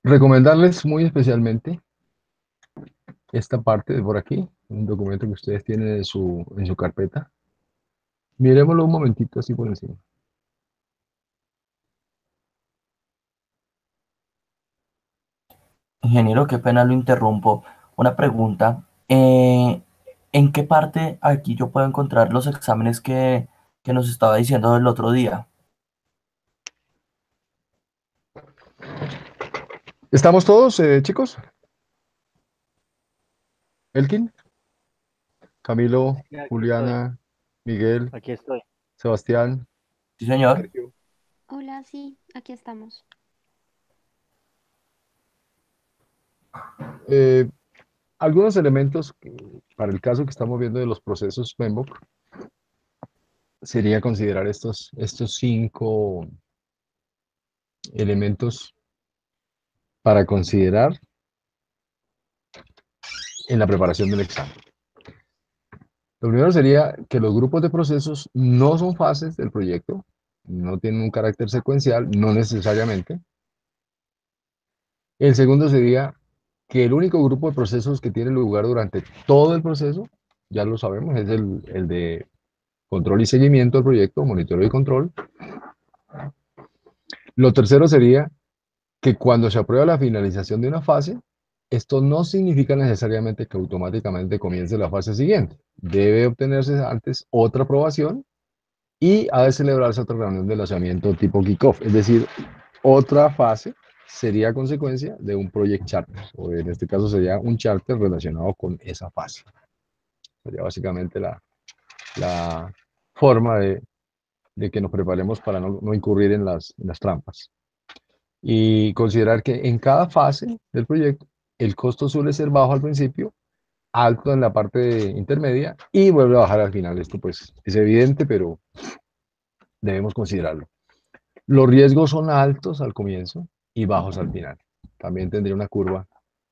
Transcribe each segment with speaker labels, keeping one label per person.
Speaker 1: Recomendarles muy especialmente esta parte de por aquí, un documento que ustedes tienen en su carpeta. Miremoslo un momentito así por encima.
Speaker 2: Ingeniero, qué pena lo interrumpo. Una pregunta. ¿En qué parte aquí yo puedo encontrar los exámenes que nos estaba diciendo el otro día?
Speaker 1: ¿Estamos todos, chicos? Elkin, Camilo,
Speaker 3: Sí, aquí estoy,
Speaker 1: Juliana, Miguel,
Speaker 3: aquí estoy.
Speaker 1: Sebastián,
Speaker 2: Sí, señor.
Speaker 1: Sergio.
Speaker 4: Hola, sí, aquí estamos.
Speaker 1: Eh, algunos elementos para el caso que estamos viendo de los procesos PMBOK sería considerar estos 5 elementos para considerar en la preparación del examen. Lo primero sería que los grupos de procesos no son fases del proyecto, no tienen un carácter secuencial, no necesariamente. El segundo sería que el único grupo de procesos que tiene lugar durante todo el proceso, ya lo sabemos, es el de control y seguimiento del proyecto, monitoreo y control. Lo tercero sería que cuando se aprueba la finalización de una fase, esto no significa necesariamente que automáticamente comience la fase siguiente. Debe obtenerse antes otra aprobación y ha de celebrarse otra reunión de lanzamiento tipo kickoff, es decir, otra fase sería consecuencia de un project charter, o en este caso sería un charter relacionado con esa fase. Sería básicamente la forma de que nos preparemos para no incurrir en las trampas. Y considerar que en cada fase del proyecto el costo suele ser bajo al principio, alto en la parte intermedia y vuelve a bajar al final. Esto pues es evidente, pero debemos considerarlo. Los riesgos son altos al comienzo y bajos al final. También tendría una curva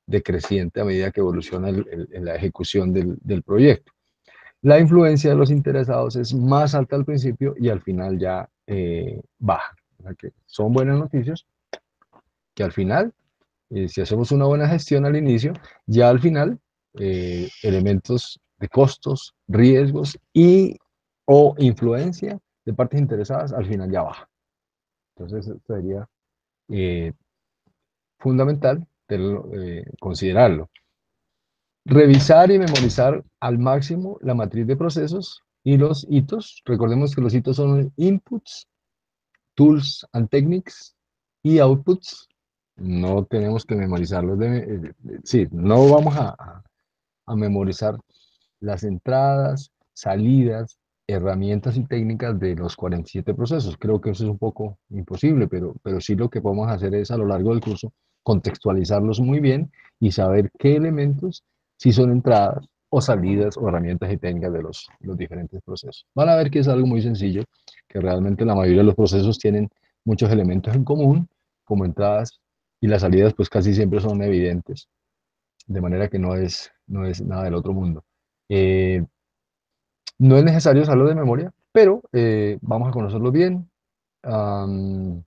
Speaker 1: decreciente a medida que evoluciona la ejecución del proyecto. La influencia de los interesados es más alta al principio y al final ya baja. O sea que son buenas noticias que al final, si hacemos una buena gestión al inicio, ya al final, elementos de costos, riesgos y o influencia de partes interesadas al final ya baja. Entonces, esto sería eh, fundamental considerarlo. Revisar y memorizar al máximo la matriz de procesos y los hitos. Recordemos que los hitos son inputs, tools and techniques y outputs. No tenemos que memorizarlos. Sí, no vamos a memorizar las entradas, salidas, herramientas y técnicas de los 47 procesos. Creo que eso es un poco imposible, pero sí lo que podemos hacer es a lo largo del curso contextualizarlos muy bien y saber qué elementos sí son entradas o salidas o herramientas y técnicas de los diferentes procesos. Van a ver que es algo muy sencillo, que realmente la mayoría de los procesos tienen muchos elementos en común, como entradas, y las salidas pues casi siempre son evidentes, de manera que no es nada del otro mundo. Eh, no es necesario saberlo de memoria, pero vamos a conocerlo bien. Am,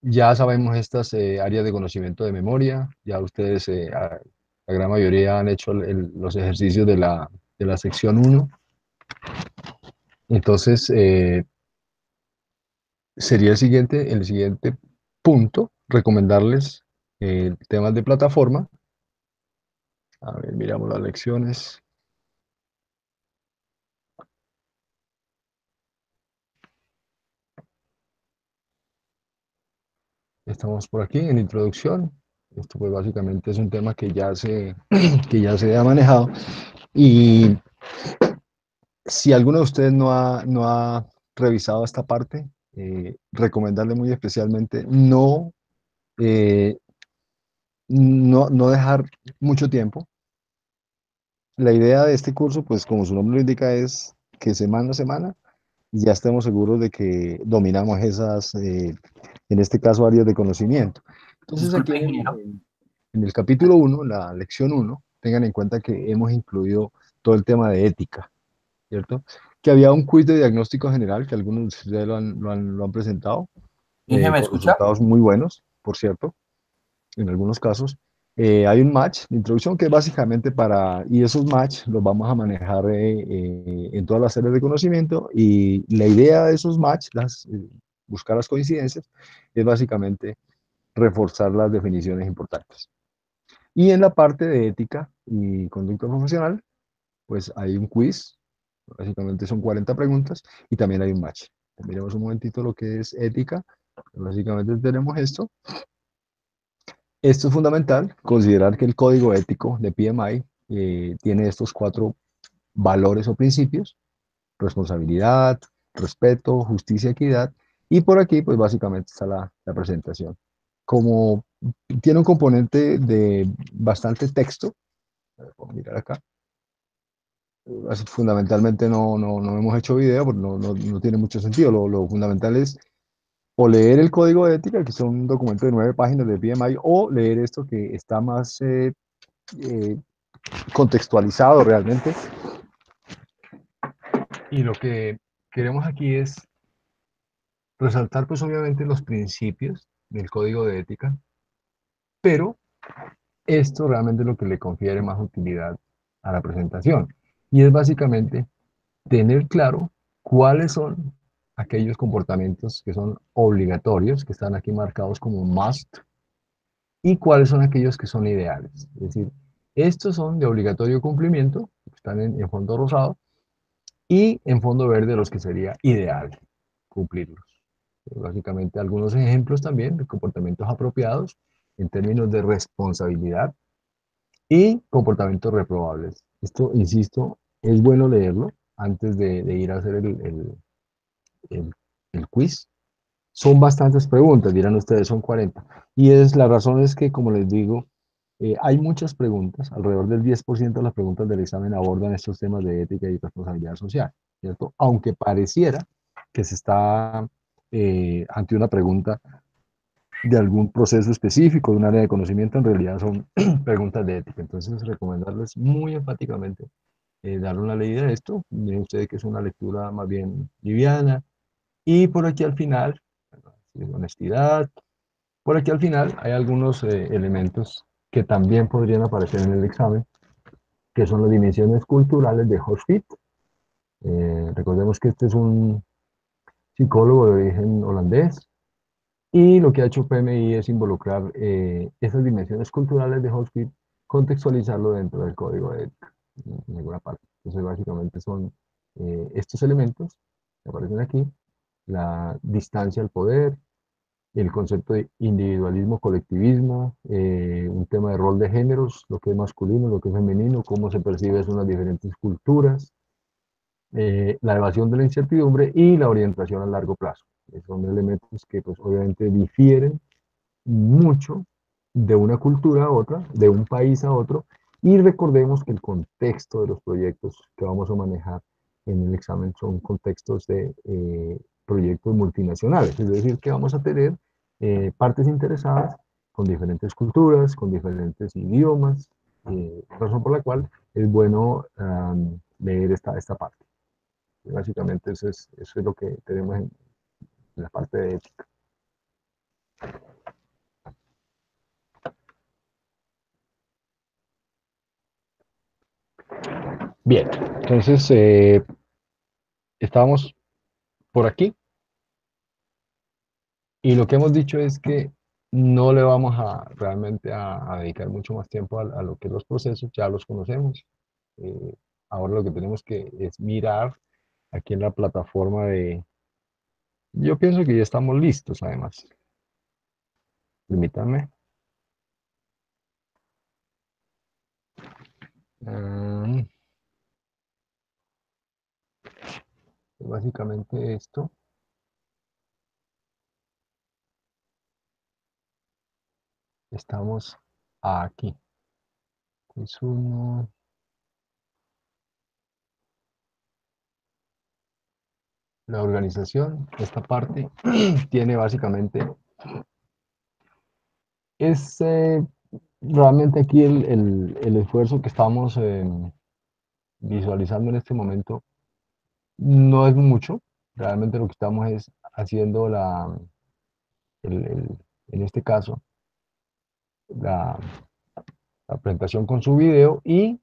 Speaker 1: ya sabemos estas áreas de conocimiento de memoria, ya ustedes, la gran mayoría han hecho los ejercicios de la sección uno. Entonces, sería el siguiente punto, recomendarles temas de plataforma. A ver, miramos las lecciones. Estamos por aquí en introducción. Esto pues básicamente es un tema que ya se, que ya se ha manejado. Y si alguno de ustedes no ha revisado esta parte, recomendarle muy especialmente eh, no dejar mucho tiempo. La idea de este curso, pues como su nombre lo indica, es que semana a semana ya estemos seguros de que dominamos esas, en este caso, áreas de conocimiento. Entonces aquí
Speaker 2: Disculpe,
Speaker 1: en el,
Speaker 2: ingeniero.
Speaker 1: en- en el capítulo uno, la lección uno, tengan en cuenta que hemos incluido todo el tema de ética, ¿cierto? Que había un quiz de diagnóstico general que algunos de ustedes lo han presentado,
Speaker 2: Inge, ¿me
Speaker 1: con
Speaker 2: escucha?
Speaker 1: resultados muy buenos, por cierto. en algunos casos. Hay un match de introducción que es básicamente y esos match los vamos a manejar en todas las áreas de conocimiento y la idea de esos match, buscar las coincidencias, es básicamente reforzar las definiciones importantes. Y en la parte de ética y conducta profesional, pues hay un quiz, básicamente son 40 preguntas y también hay un match. Miremos un momentito lo que es ética. Básicamente tenemos esto. Esto es fundamental, considerar que el código ético de PMI tiene estos 4 valores o principios: responsabilidad, respeto, justicia, equidad. Y por aquí, pues básicamente está la presentación. Como tiene un componente de bastante texto, voy a mirar acá. Fundamentalmente no hemos hecho video porque no tiene mucho sentido. Lo fundamental es o leer el código de ética, que son un documento de 9 páginas de PMI, o leer esto que está más eh, contextualizado realmente. Y lo que queremos aquí es resaltar, pues obviamente, los principios del código de ética, pero esto realmente es lo que le confiere más utilidad a la presentación. Y es básicamente tener claro cuáles son aquellos comportamientos que son obligatorios, que están aquí marcados como must, y cuáles son aquellos que son ideales. Es decir, estos son de obligatorio cumplimiento, están en fondo rosado, y en fondo verde los que sería ideal cumplirlos. Básicamente algunos ejemplos también de comportamientos apropiados en términos de responsabilidad y comportamientos reprobables. Esto, insisto, es bueno leerlo antes de ir a hacer el, el quiz. Son bastantes preguntas, dirán ustedes, son 40. Y la razón es que, como les digo, hay muchas preguntas, alrededor del 10% de las preguntas del examen abordan estos temas de ética y responsabilidad social, ¿cierto? Aunque pareciera que se está ante una pregunta de algún proceso específico, de un área de conocimiento, en realidad son preguntas de ética. Entonces, recomendarles muy enfáticamente darle una leída de esto. Miren ustedes que es una lectura más bien liviana. Y por aquí al final, honestidad, por aquí al final hay algunos elementos que también podrían aparecer en el examen, que son las dimensiones culturales de Hochfit. Recordemos que este es un psicólogo de origen holandés y lo que ha hecho PMI es involucrar esas dimensiones culturales de Hochfit, contextualizarlo dentro del código de ética, en alguna parte. Entonces, básicamente son estos elementos que aparecen aquí: la distancia al poder, el concepto de individualismo, colectivismo, un tema de rol de géneros, lo que es masculino, lo que es femenino, cómo se percibe eso en las diferentes culturas, la evasión de la incertidumbre y la orientación a largo plazo. Son elementos que pues obviamente difieren mucho de una cultura a otra, de un país a otro, y recordemos que el contexto de los proyectos que vamos a manejar en el examen son contextos de proyectos multinacionales, es decir, que vamos a tener partes interesadas con diferentes culturas, con diferentes idiomas, razón por la cual es bueno leer esta parte. Básicamente eso es lo que tenemos en la parte de ética. Bien, entonces estábamos por aquí y lo que hemos dicho es que no le vamos a realmente a dedicar mucho más tiempo a lo que es los procesos, ya los conocemos. Eh, Ahora lo que tenemos que es mirar aquí en la plataforma yo pienso que ya estamos listos además. Permítanme. Mm, Básicamente esto, estamos aquí. Es uno, la organización, esta parte tiene básicamente, es realmente aquí el esfuerzo que estamos visualizando en este momento no es mucho. Realmente lo que estamos es haciendo en este caso, la, la presentación con su video y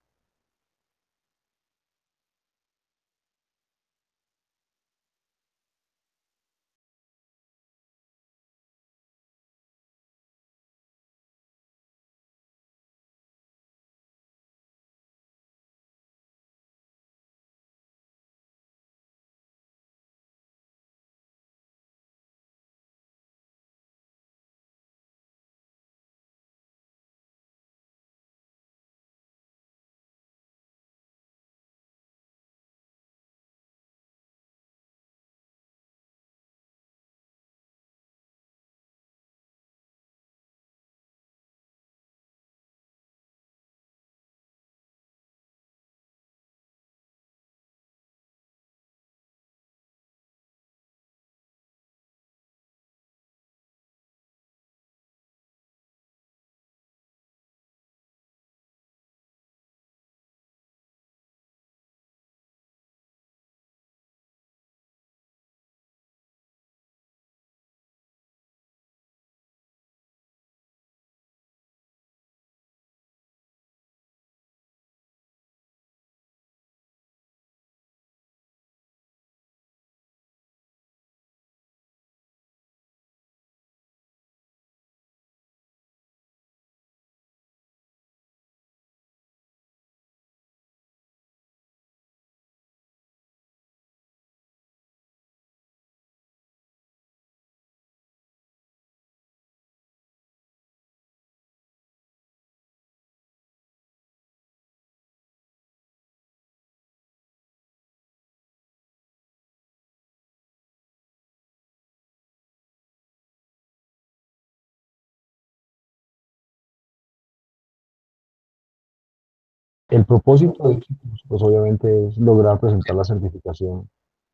Speaker 1: el propósito de esto, pues obviamente es lograr presentar la certificación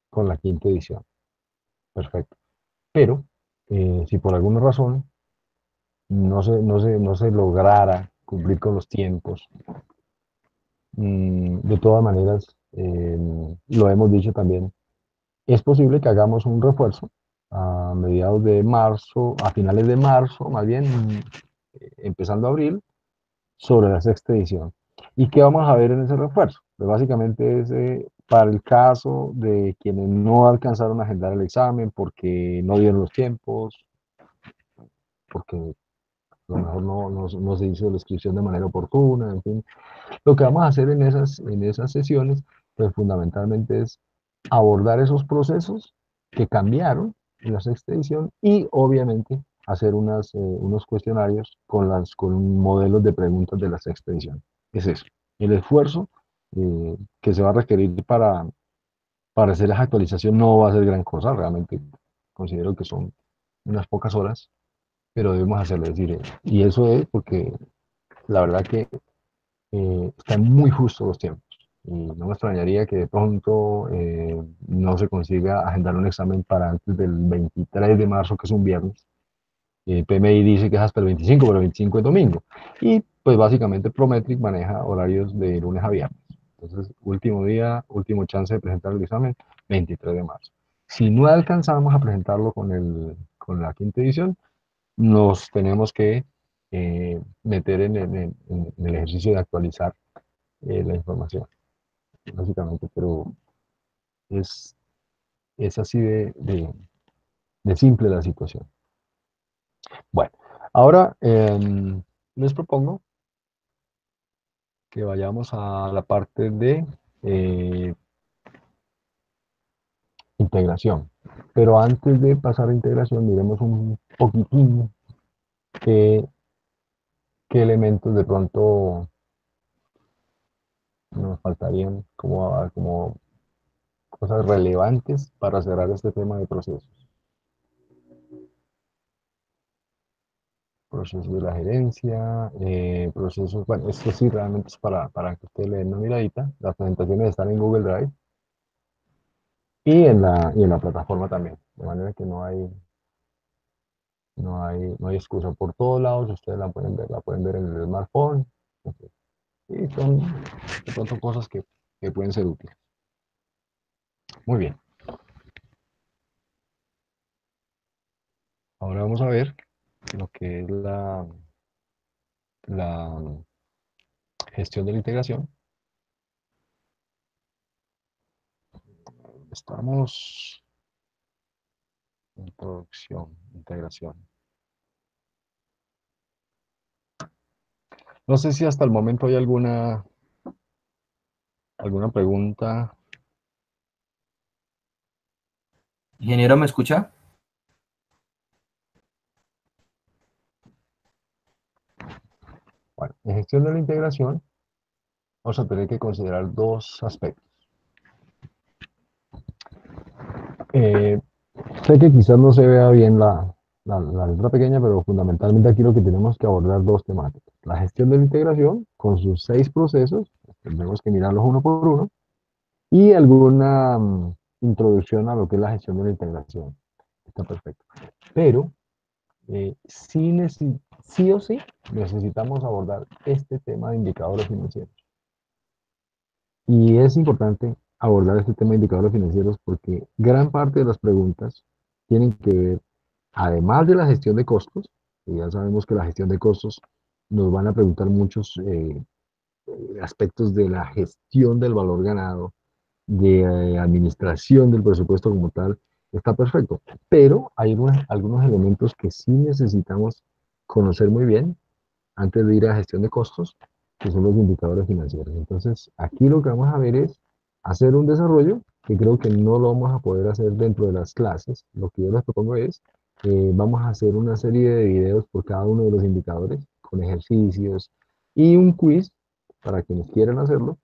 Speaker 1: con la quinta edición. Perfecto. Pero si por alguna razón no se lograra cumplir con los tiempos, de todas maneras, lo hemos dicho también, es posible que hagamos un refuerzo a mediados de marzo, a finales de marzo, más bien empezando abril, sobre la sexta edición. ¿Y qué vamos a ver en ese refuerzo? Pues básicamente es para el caso de quienes no alcanzaron a agendar el examen porque no dieron los tiempos, porque a lo mejor no se hizo la inscripción de manera oportuna, en fin. Lo que vamos a hacer en esas sesiones, pues fundamentalmente es abordar esos procesos que cambiaron en la sexta edición y obviamente hacer unos cuestionarios con modelos de preguntas de la sexta edición. Es eso. El esfuerzo que se va a requerir para hacer esa actualización no va a ser gran cosa, realmente considero que son unas pocas horas, pero debemos hacerlo. Es decir, y eso es porque la verdad que están muy justos los tiempos. Y no me extrañaría que de pronto no se consiga agendar un examen para antes del 23 de marzo, que es un viernes. PMI dice que es hasta el 25, pero el 25 es domingo. Y pues básicamente Prometric maneja horarios de lunes a viernes. Entonces, último día, último chance de presentar el examen, 23 de marzo. Si no alcanzamos a presentarlo con la quinta edición, nos tenemos que meter en el ejercicio de actualizar la información, básicamente, pero es, es así de simple la situación. Bueno, ahora les propongo que vayamos a la parte de eh, integración. Pero antes de pasar a integración, miremos un poquitín qué, qué elementos de pronto nos faltarían como cosas relevantes para cerrar este tema de procesos. Procesos de la gerencia, procesos, bueno, esto sí realmente es para que ustedes le den una miradita. Las presentaciones están en Google Drive y en la plataforma también. De manera que no hay excusa por todos lados. Ustedes la pueden ver en el smartphone. Y son de pronto cosas que pueden ser útiles. Muy bien. Ahora vamos a ver lo que es la gestión de la integración. Estamos, introducción, integración. No sé si hasta el momento hay alguna pregunta.
Speaker 2: Ingeniero, ¿me escucha?
Speaker 1: Bueno, en gestión de la integración vamos a tener que considerar dos aspectos. Eh, Sé que quizás no se vea bien la letra pequeña, pero fundamentalmente aquí lo que tenemos que abordar dos temáticas. La gestión de la integración con sus 6 procesos, tenemos que mirarlos uno por uno, y alguna introducción a lo que es la gestión de la integración. Está perfecto. Pero sí o sí necesitamos abordar este tema de indicadores financieros. Y es importante abordar este tema de indicadores financieros porque gran parte de las preguntas tienen que ver, además de la gestión de costos, y ya sabemos que la gestión de costos nos van a preguntar muchos aspectos de la gestión del valor ganado, de administración del presupuesto como tal, está perfecto. Pero hay algunos elementos que sí necesitamos conocer muy bien antes de ir a gestión de costos, que son los indicadores financieros. Entonces, aquí lo que vamos a ver es hacer un desarrollo que creo que no lo vamos a poder hacer dentro de las clases. Lo que yo les propongo es, vamos a hacer una serie de videos por cada uno de los indicadores, con ejercicios y un quiz para quienes quieran hacerlo.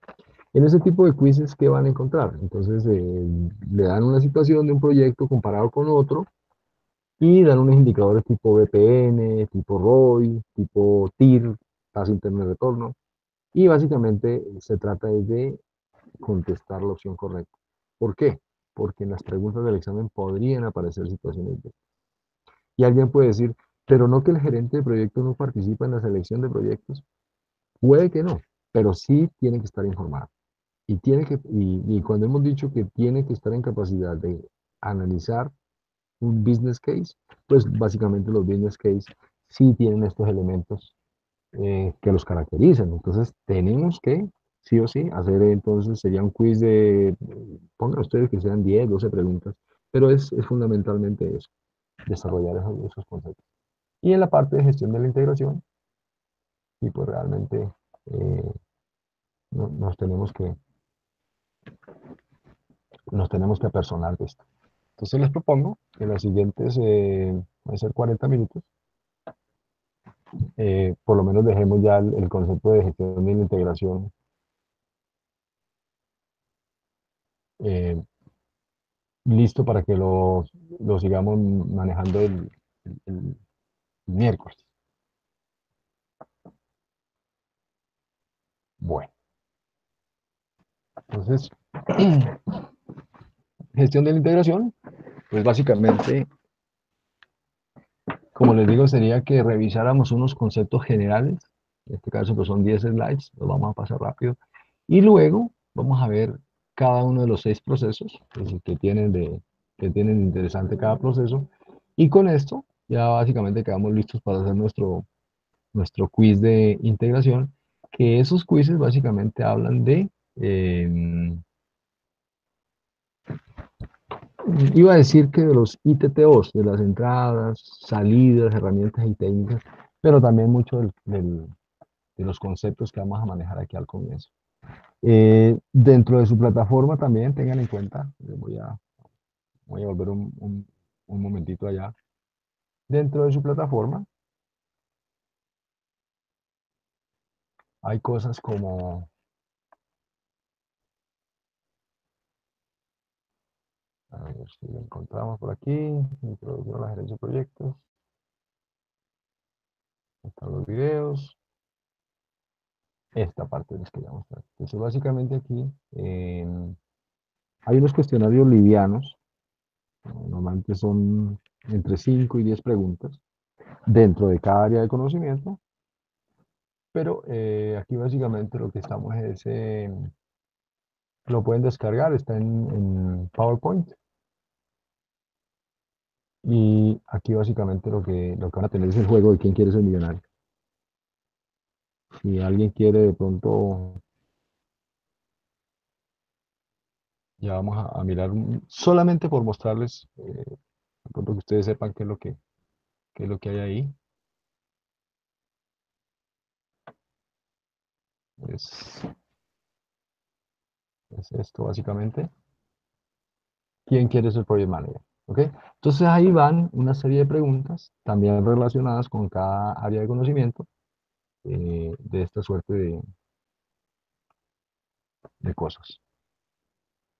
Speaker 1: En ese tipo de quizzes, ¿qué van a encontrar? Entonces, le dan una situación de un proyecto comparado con otro y dan unos indicadores tipo BPN, tipo ROI, tipo TIR, tasa interna de retorno. Y básicamente se trata de contestar la opción correcta. ¿Por qué? Porque en las preguntas del examen podrían aparecer situaciones de... Y alguien puede decir, pero no que el gerente de proyecto no participa en la selección de proyectos. Puede que no, pero sí tiene que estar informado. Y cuando hemos dicho que tiene que estar en capacidad de analizar un business case, pues básicamente los business case sí tienen estos elementos que los caracterizan. Entonces tenemos que, sí o sí, hacer entonces, sería un quiz de, pongan ustedes que sean 10 12 preguntas, pero es fundamentalmente eso, desarrollar esos conceptos. Y en la parte de gestión de la integración, y pues realmente eh, nos nos tenemos que apersonar de esto. Entonces les propongo que en las siguientes, van a ser 40 minutos, por lo menos dejemos ya el concepto de gestión de la integración eh, listo para que lo sigamos manejando el miércoles. Bueno, entonces, gestión de la integración, pues básicamente, como les digo, sería que revisáramos unos conceptos generales. En este caso, pues son 10 slides, los vamos a pasar rápido. Y luego vamos a ver cada uno de los 6 procesos, es decir, que tienen interesante cada proceso. Y con esto, ya básicamente quedamos listos para hacer nuestro quiz de integración, que esos quizzes básicamente hablan de, iba a decir que de los ITTOs, de las entradas, salidas, herramientas y técnicas, pero también mucho de los conceptos que vamos a manejar aquí al comienzo. Dentro de su plataforma también tengan en cuenta, voy a volver un momentito allá, dentro de su plataforma hay cosas como, a ver si lo encontramos por aquí, introducción a la gerencia de proyectos, están los videos, esta parte les quería mostrar. Entonces básicamente aquí hay unos cuestionarios livianos, normalmente son entre 5 y 10 preguntas dentro de cada área de conocimiento, pero aquí básicamente lo que estamos es, lo pueden descargar, está en PowerPoint, y aquí básicamente lo que van a tener es el juego de quién quiere ser millonario. Si alguien quiere de pronto, ya vamos a mirar solamente por mostrarles, de pronto que ustedes sepan qué es lo que hay ahí. Es, es esto básicamente. ¿Quién quiere ser Project Manager? ¿Ok? Entonces ahí van una serie de preguntas, también relacionadas con cada área de conocimiento, de esta suerte de cosas.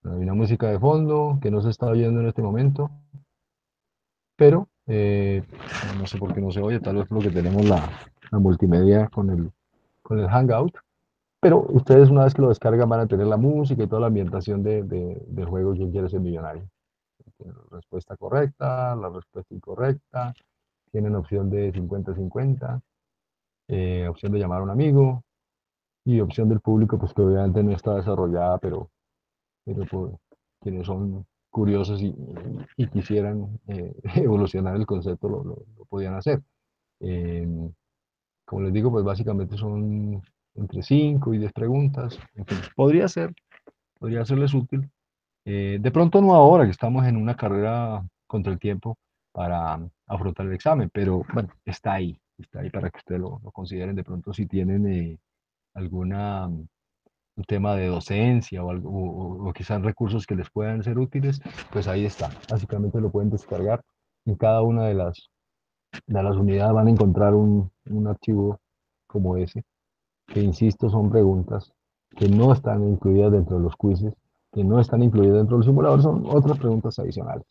Speaker 1: Hay una música de fondo que no se está oyendo en este momento, pero no sé por qué no se oye, tal vez porque tenemos la multimedia con el Hangout, pero ustedes una vez que lo descargan van a tener la música y toda la ambientación del juego ¿Quién quiere ser millonario? Tienen la respuesta correcta, la respuesta incorrecta, tienen opción de 50-50, opción de llamar a un amigo y opción del público, pues que obviamente no está desarrollada, pero por quienes son curiosos y quisieran evolucionar el concepto lo podían hacer. Eh, Como les digo, pues básicamente son entre 5 y 10 preguntas. En fin, podría serles útil. De pronto no ahora que estamos en una carrera contra el tiempo para afrontar el examen, pero bueno, está ahí para que ustedes lo consideren de pronto si tienen alguna un tema de docencia o, algo, o quizás recursos que les puedan ser útiles, pues ahí está. Básicamente lo pueden descargar. En cada una de las unidades van a encontrar un archivo como ese, que insisto, son preguntas que no están incluidas dentro de los quizzes, que no están incluidas dentro del simulador, son otras preguntas adicionales.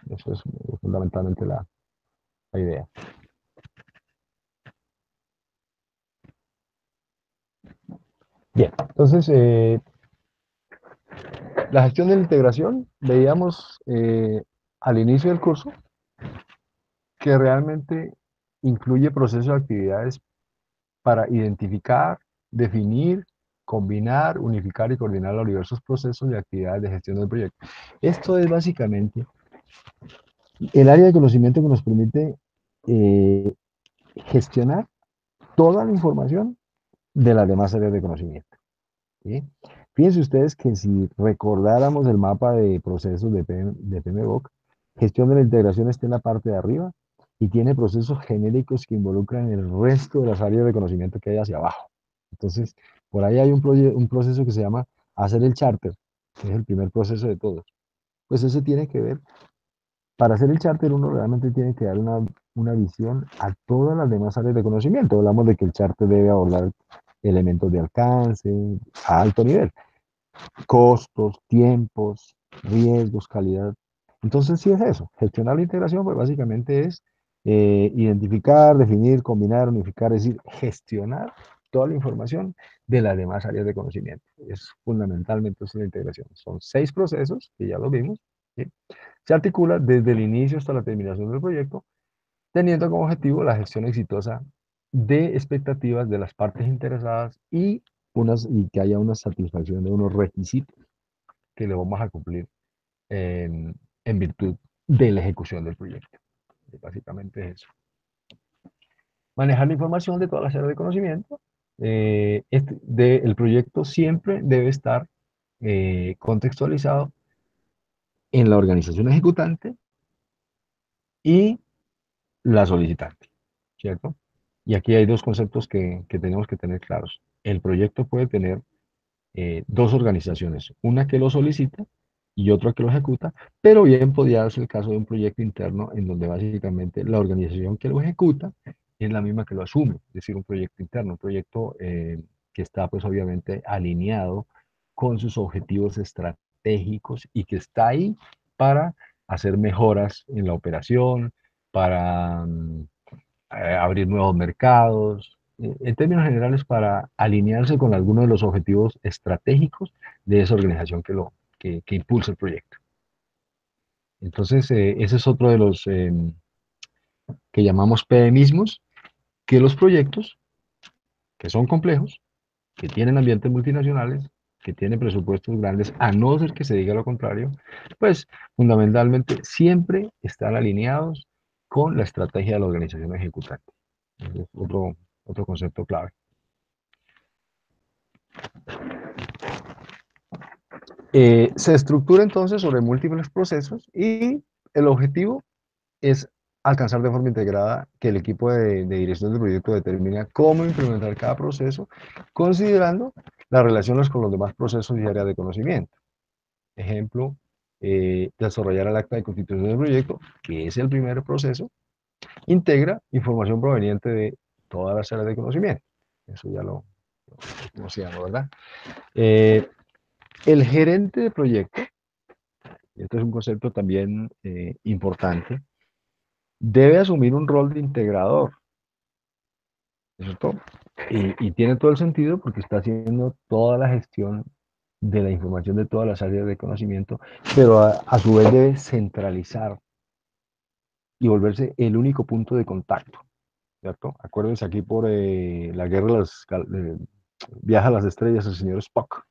Speaker 1: Eso es fundamentalmente la idea. Bien, entonces, la gestión de la integración, veíamos al inicio del curso que realmente incluye procesos de actividades para identificar, definir, combinar, unificar y coordinar los diversos procesos y actividades de gestión del proyecto. Esto es básicamente el área de conocimiento que nos permite eh, gestionar toda la información de las demás áreas de conocimiento. ¿Sí? Fíjense ustedes que si recordáramos el mapa de procesos de PMBOK, gestión de la integración está en la parte de arriba y tiene procesos genéricos que involucran el resto de las áreas de conocimiento que hay hacia abajo. Entonces, por ahí hay un proceso que se llama hacer el charter, que es el primer proceso de todos. Pues ese tiene que ver, para hacer el charter uno realmente tiene que dar una visión a todas las demás áreas de conocimiento. Hablamos de que el charter debe abordar elementos de alcance a alto nivel, costos, tiempos, riesgos, calidad. Entonces, sí es eso. Gestionar la integración, pues básicamente es identificar, definir, combinar, unificar, es decir, gestionar toda la información de las demás áreas de conocimiento. Es fundamentalmente eso la integración. Son 6 procesos, que ya lo vimos, ¿sí? Se articula desde el inicio hasta la terminación del proyecto, teniendo como objetivo la gestión exitosa de expectativas de las partes interesadas y que haya una satisfacción de unos requisitos que le vamos a cumplir en virtud de la ejecución del proyecto. Básicamente es eso. Manejar la información de todas las áreas de conocimiento. El proyecto siempre debe estar contextualizado en la organización ejecutante y la solicitante, ¿cierto? Y aquí hay dos conceptos que tenemos que tener claros. El proyecto puede tener dos organizaciones, una que lo solicita y otra que lo ejecuta, pero bien podría darse el caso de un proyecto interno en donde básicamente la organización que lo ejecuta es la misma que lo asume, es decir, un proyecto interno, un proyecto que está pues obviamente alineado con sus objetivos estratégicos y que está ahí para hacer mejoras en la operación, para abrir nuevos mercados, en términos generales para alinearse con algunos de los objetivos estratégicos de esa organización que impulsa el proyecto. Entonces, ese es otro de los que llamamos PMismos, que los proyectos que son complejos, que tienen ambientes multinacionales, que tienen presupuestos grandes, a no ser que se diga lo contrario, pues fundamentalmente siempre están alineados con la estrategia de la organización ejecutante. Es otro otro concepto clave. Se estructura entonces sobre múltiples procesos y el objetivo es alcanzar de forma integrada que el equipo de dirección del proyecto determine cómo implementar cada proceso, considerando las relaciones con los demás procesos y áreas de conocimiento. Ejemplo, desarrollar el acta de constitución del proyecto, que es el primer proceso, integra información proveniente de todas las áreas de conocimiento. Eso ya lo conocíamos, ¿verdad? El gerente de proyecto, y este es un concepto también importante, debe asumir un rol de integrador, ¿cierto? Y tiene todo el sentido porque está haciendo toda la gestión de la información de todas las áreas de conocimiento, pero a su vez debe centralizar y volverse el único punto de contacto, ¿cierto? Acuérdense aquí por la guerra de las viaja a las estrellas, el señor Spock,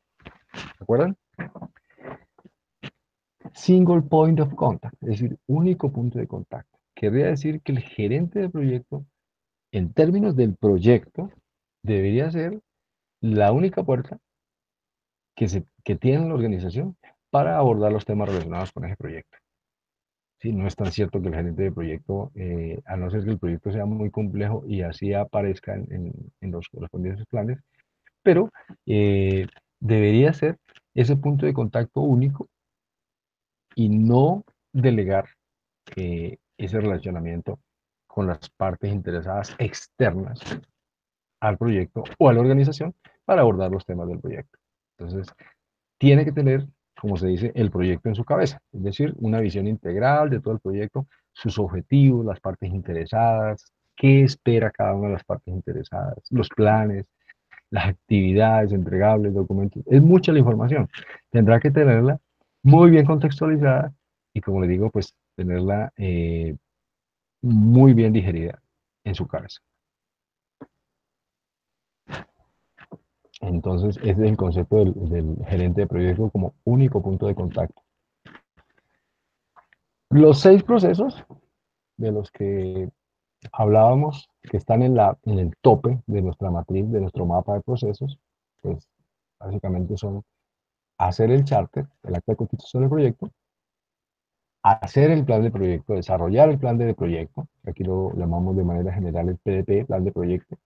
Speaker 1: ¿se acuerdan? Single point of contact, es decir, único punto de contacto. Querría decir que el gerente de proyecto, en términos del proyecto, debería ser la única puerta que tiene la organización para abordar los temas relacionados con ese proyecto. Sí, no es tan cierto que el gerente de proyecto, a no ser que el proyecto sea muy complejo y así aparezca en los correspondientes planes, pero debería ser ese punto de contacto único y no delegar ese relacionamiento con las partes interesadas externas al proyecto o a la organización para abordar los temas del proyecto. Entonces, tiene que tener, como se dice, el proyecto en su cabeza, es decir, una visión integral de todo el proyecto, sus objetivos, las partes interesadas, qué espera cada una de las partes interesadas, los planes, las actividades, entregables, documentos. Es mucha la información. Tendrá que tenerla muy bien contextualizada y, como le digo, pues tenerla muy bien digerida en su cabeza. Entonces, ese es el concepto del gerente de proyecto como único punto de contacto. Los 6 procesos de los que hablábamos, que están en el tope de nuestra matriz, de nuestro mapa de procesos, pues básicamente son hacer el charter, el acta de constitución del proyecto, hacer el plan de proyecto, desarrollar el plan de proyecto, aquí lo llamamos de manera general el PDP, plan de proyecto.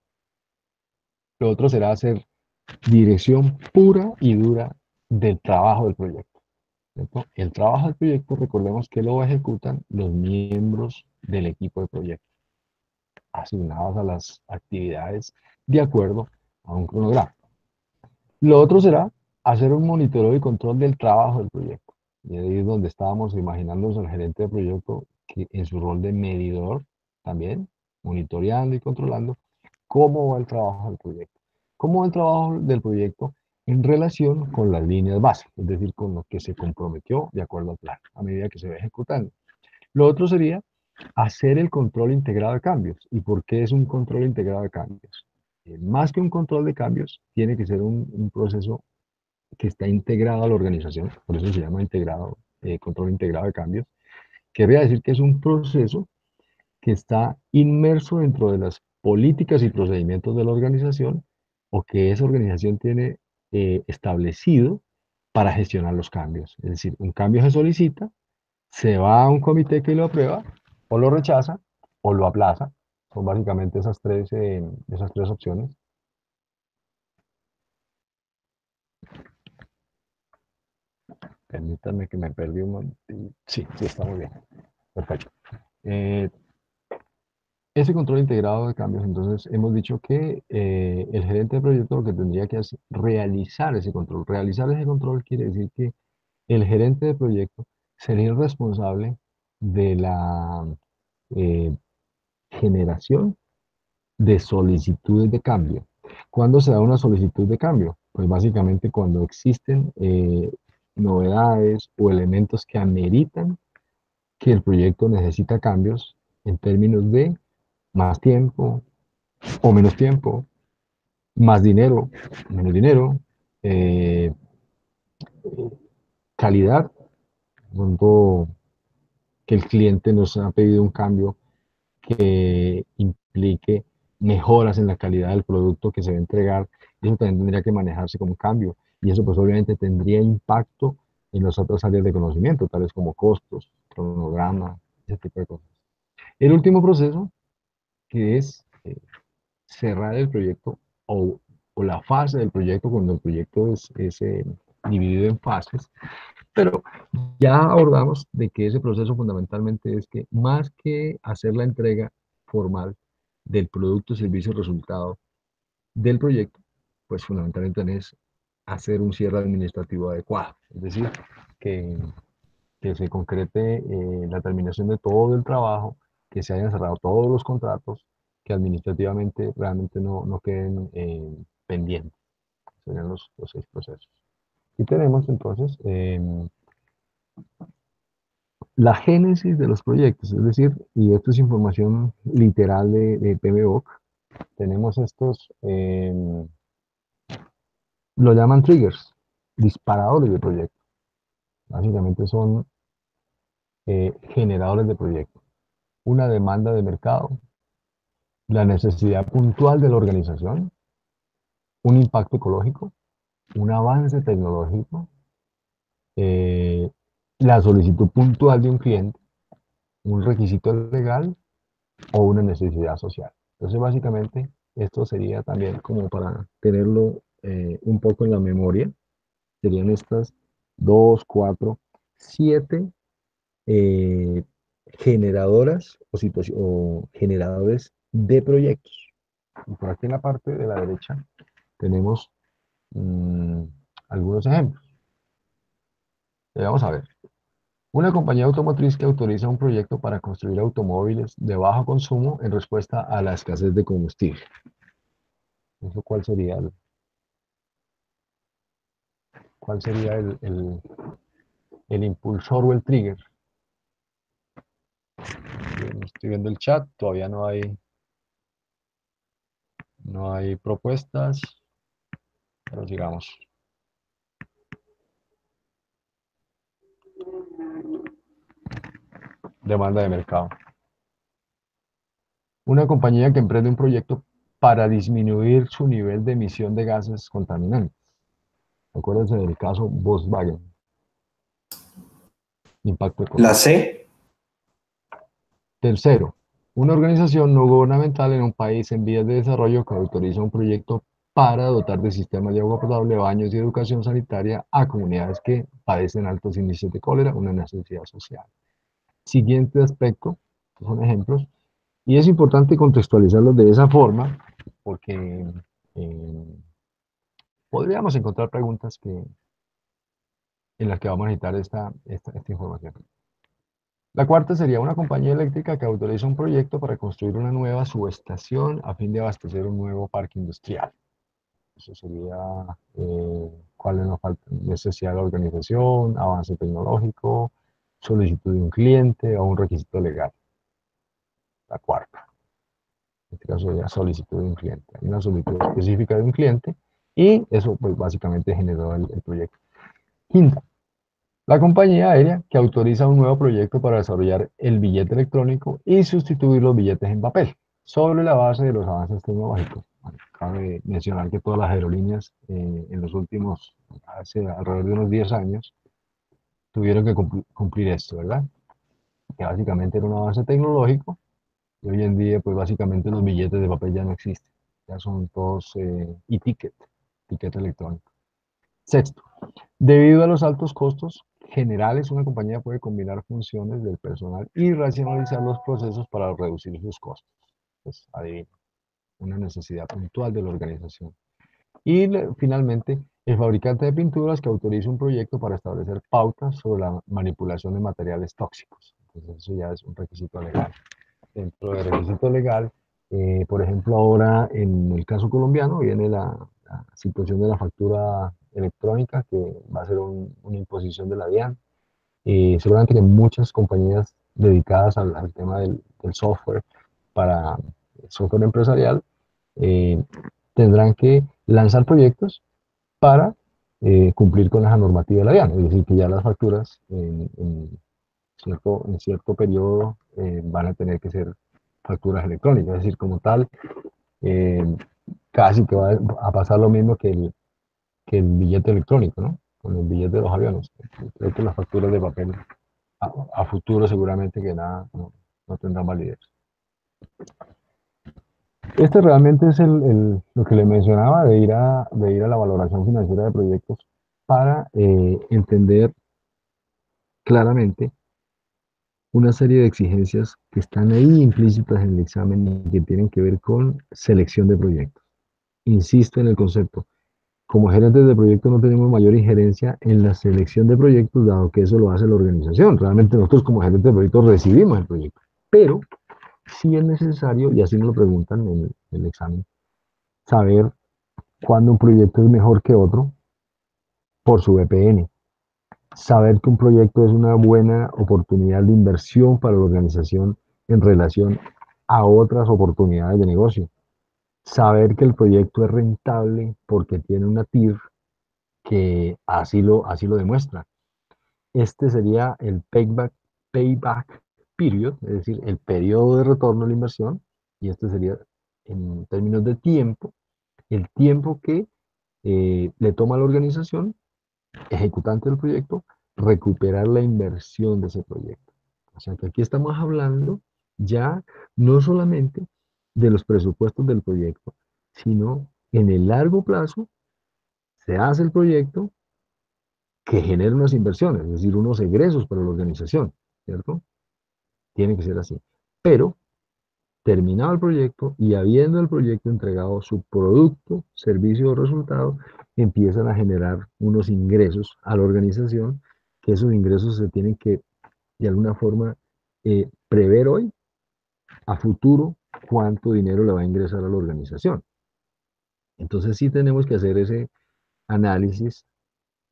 Speaker 1: Lo otro será hacer dirección pura y dura del trabajo del proyecto, ¿cierto? El trabajo del proyecto, recordemos que lo ejecutan los miembros del equipo de proyecto, asignados a las actividades de acuerdo a un cronograma. Lo otro será hacer un monitoreo y control del trabajo del proyecto. Y ahí es donde estábamos imaginándonos al gerente de proyecto que en su rol de medidor también, monitoreando y controlando cómo va el trabajo del proyecto. Cómo va el trabajo del proyecto en relación con las líneas básicas, es decir, con lo que se comprometió de acuerdo al plan, a medida que se va ejecutando. Lo otro sería hacer el control integrado de cambios. ¿Y por qué es un control integrado de cambios? Más que un control de cambios, tiene que ser un proceso que está integrado a la organización, por eso se llama integrado, control integrado de cambios. Querría decir que es un proceso que está inmerso dentro de las políticas y procedimientos de la organización o que esa organización tiene establecido para gestionar los cambios. Es decir, un cambio se solicita, se va a un comité que lo aprueba, o lo rechaza, o lo aplaza. Son básicamente esas tres opciones. Permítanme que me perdí un momentito. Sí, sí, está muy bien. Perfecto. Eh, ese control integrado de cambios, entonces hemos dicho que el gerente de proyecto lo que tendría que hacer, realizar ese control. Realizar ese control quiere decir que el gerente de proyecto sería el responsable de la eh, generación de solicitudes de cambio. ¿Cuándo se da una solicitud de cambio? Pues básicamente cuando existen novedades o elementos que ameritan que el proyecto necesita cambios en términos de más tiempo o menos tiempo, más dinero, menos dinero, eh, calidad, cuando que el cliente nos ha pedido un cambio que implique mejor mejoras en la calidad del producto que se va a entregar, y eso también tendría que manejarse como un cambio, y eso pues obviamente tendría impacto en las otras áreas de conocimiento, tales como costos, cronograma, ese tipo de cosas. El último proceso, que es cerrar el proyecto o la fase del proyecto, cuando el proyecto es dividido en fases, pero ya abordamos de que ese proceso fundamentalmente es que más que hacer la entrega formal del producto, servicio, resultado del proyecto, pues fundamentalmente es hacer un cierre administrativo adecuado, es decir, que, que se concrete la terminación de todo el trabajo, que se hayan cerrado todos los contratos, que administrativamente realmente no queden pendientes. Serían los 6 procesos. Y tenemos entonces la génesis de los proyectos, es decir, y esto es información literal de PMBOK, tenemos estos, lo llaman triggers, disparadores de proyectos. Básicamente son generadores de proyectos. Una demanda de mercado, la necesidad puntual de la organización, un impacto ecológico, un avance tecnológico, eh, la solicitud puntual de un cliente, un requisito legal o una necesidad social. Entonces, básicamente, esto sería también como para tenerlo un poco en la memoria. Serían estas 2, 4, 7 eh, generadoras o generadores de proyectos. Y por aquí en la parte de la derecha tenemos mmm, algunos ejemplos. Vamos a ver. Una compañía automotriz que autoriza un proyecto para construir automóviles de bajo consumo en respuesta a la escasez de combustible. ¿Eso cuál sería el impulsor o el trigger? Estoy viendo el chat, todavía no hay propuestas, pero sigamos. Demanda de mercado. Una compañía que emprende un proyecto para disminuir su nivel de emisión de gases contaminantes. Acuérdense del caso Volkswagen. Impacto
Speaker 3: La
Speaker 1: económico.
Speaker 3: C.
Speaker 1: Tercero, una organización no gubernamental en un país en vías de desarrollo que autoriza un proyecto para dotar de sistemas de agua potable, baños y educación sanitaria a comunidades que padecen altos índices de cólera, una necesidad social. Siguiente aspecto, son ejemplos, y es importante contextualizarlos de esa forma porque eh, podríamos encontrar preguntas en las que vamos a necesitar esta información. La cuarta sería una compañía eléctrica que autoriza un proyecto para construir una nueva subestación a fin de abastecer un nuevo parque industrial. Eso sería cuál es la necesidad de la organización, avance tecnológico, solicitud de un cliente o un requisito legal. La cuarta. En este caso sería solicitud de un cliente. Hay una solicitud específica de un cliente y eso pues básicamente generó el proyecto. Quinta, la compañía aérea que autoriza un nuevo proyecto para desarrollar el billete electrónico y sustituir los billetes en papel, sobre la base de los avances tecnológicos. Bueno, cabe mencionar que todas las aerolíneas en los últimos, hace alrededor de unos 10 años, tuvieron que cumplir esto, ¿verdad? Que básicamente era un avance tecnológico y hoy en día, pues básicamente los billetes de papel ya no existen, ya son todos ticket electrónico. Sexto, debido a los altos costos generales, una compañía puede combinar funciones del personal y racionalizar los procesos para reducir sus costos. Pues adivina, una necesidad puntual de la organización. Y finalmente, el fabricante de pinturas que autoriza un proyecto para establecer pautas sobre la manipulación de materiales tóxicos. Entonces eso ya es un requisito legal. Dentro del requisito legal, por ejemplo, ahora en el caso colombiano viene la situación de la factura electrónica, que va a ser una imposición de la DIAN. Seguramente que muchas compañías dedicadas al tema del software para el software empresarial eh, tendrán que lanzar proyectos para cumplir con esa normativa de la DIAN. Es decir, que ya las facturas en cierto periodo van a tener que ser facturas electrónicas. Es decir, como tal, eh, casi que va a pasar lo mismo que el billete electrónico, ¿no? Con el billete de los aviones. Creo que las facturas de papel a futuro seguramente que nada, no tendrán validez. Este realmente es lo que le mencionaba de ir a la valoración financiera de proyectos para entender claramente una serie de exigencias que están ahí implícitas en el examen y que tienen que ver con selección de proyectos. Insisto en el concepto. Como gerentes de proyectos no tenemos mayor injerencia en la selección de proyectos, dado que eso lo hace la organización. Realmente nosotros como gerentes de proyectos recibimos el proyecto. Pero sí es necesario, y así nos lo preguntan en el examen, saber cuándo un proyecto es mejor que otro por su VPN. Saber que un proyecto es una buena oportunidad de inversión para la organización en relación a otras oportunidades de negocio. Saber que el proyecto es rentable porque tiene una TIR que así lo demuestra. Este sería el payback period, es decir, el periodo de retorno a la inversión, y este sería, en términos de tiempo, el tiempo que le toma a la organización ejecutante del proyecto recuperar la inversión de ese proyecto. O sea que aquí estamos hablando ya no solamente de los presupuestos del proyecto, sino en el largo plazo se hace el proyecto que genera unas inversiones, es decir, unos egresos para la organización, ¿cierto? Tiene que ser así. Pero terminado el proyecto y habiendo el proyecto entregado su producto, servicio o resultado, empiezan a generar unos ingresos a la organización, que esos ingresos se tienen que, de alguna forma, prever hoy, a futuro, cuánto dinero le va a ingresar a la organización. Entonces sí tenemos que hacer ese análisis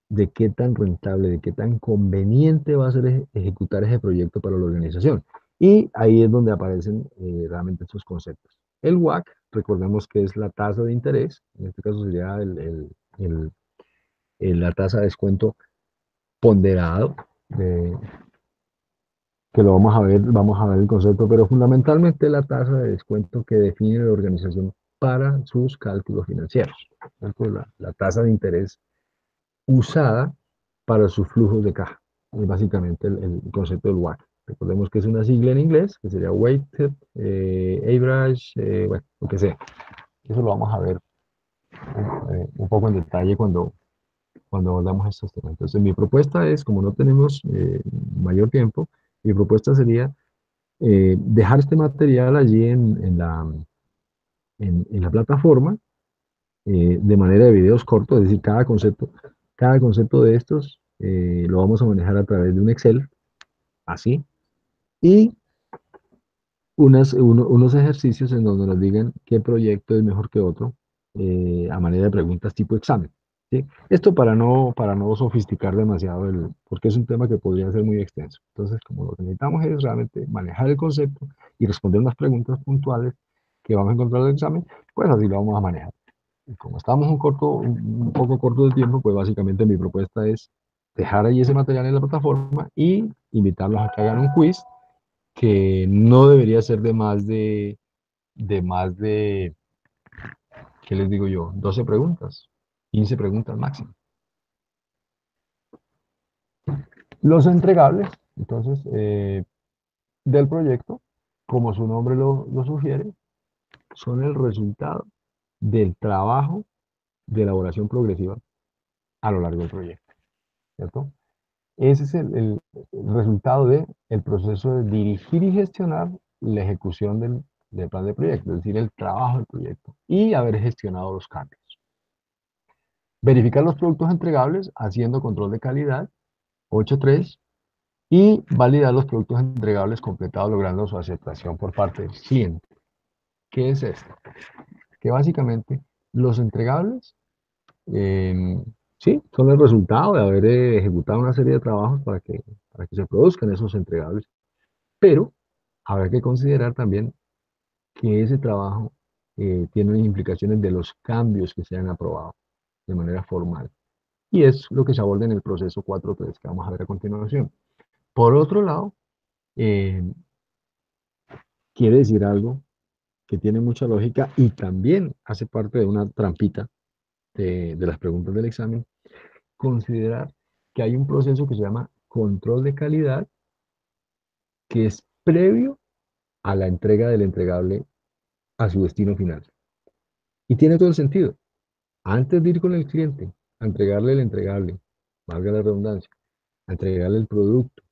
Speaker 1: de qué tan rentable, de qué tan conveniente va a ser ejecutar ese proyecto para la organización. Y ahí es donde aparecen realmente estos conceptos. El WACC, recordemos que es la tasa de interés, en este caso sería la tasa de descuento ponderado, que lo vamos a ver el concepto, pero fundamentalmente la tasa de descuento que define la organización para sus cálculos financieros. La tasa de interés usada para sus flujos de caja. Es básicamente el concepto del WACC. Recordemos que es una sigla en inglés, que sería Weighted Average, bueno, lo que sea. Eso lo vamos a ver un poco en detalle cuando abordamos estos temas. Entonces, mi propuesta es, como no tenemos mayor tiempo, mi propuesta sería dejar este material allí en la plataforma de manera de videos cortos, es decir, cada concepto de estos lo vamos a manejar a través de un Excel, así, y unos ejercicios en donde nos digan qué proyecto es mejor que otro, a manera de preguntas tipo examen. ¿Sí? Esto para no sofisticar demasiado, porque es un tema que podría ser muy extenso. Entonces, como lo que necesitamos es realmente manejar el concepto y responder unas preguntas puntuales que vamos a encontrar en el examen, pues así lo vamos a manejar. Y como estamos un poco corto de tiempo, pues básicamente mi propuesta es dejar ahí ese material en la plataforma y invitarlos a que hagan un quiz que no debería ser de más de, ¿qué les digo yo? 12 preguntas, 15 preguntas máximo. Los entregables, entonces, del proyecto, como su nombre lo sugiere, son el resultado del trabajo de elaboración progresiva a lo largo del proyecto, ¿cierto? Ese es el resultado del proceso de dirigir y gestionar la ejecución del plan de proyecto, es decir, el trabajo del proyecto y haber gestionado los cambios. Verificar los productos entregables haciendo control de calidad, 8.3, y validar los productos entregables completados logrando su aceptación por parte del cliente. ¿Qué es esto? Que básicamente los entregables, sí, son el resultado de haber ejecutado una serie de trabajos para que se produzcan esos entregables. Pero habrá que considerar también que ese trabajo tiene implicaciones de los cambios que se han aprobado de manera formal. Y es lo que se aborda en el proceso 4.3 que vamos a ver a continuación. Por otro lado, eh, quiere decir algo que tiene mucha lógica y también hace parte de una trampita de las preguntas del examen, considerar que hay un proceso que se llama control de calidad, que es previo a la entrega del entregable a su destino final. Y tiene todo el sentido. Antes de ir con el cliente a entregarle el entregable, valga la redundancia, a entregarle el producto,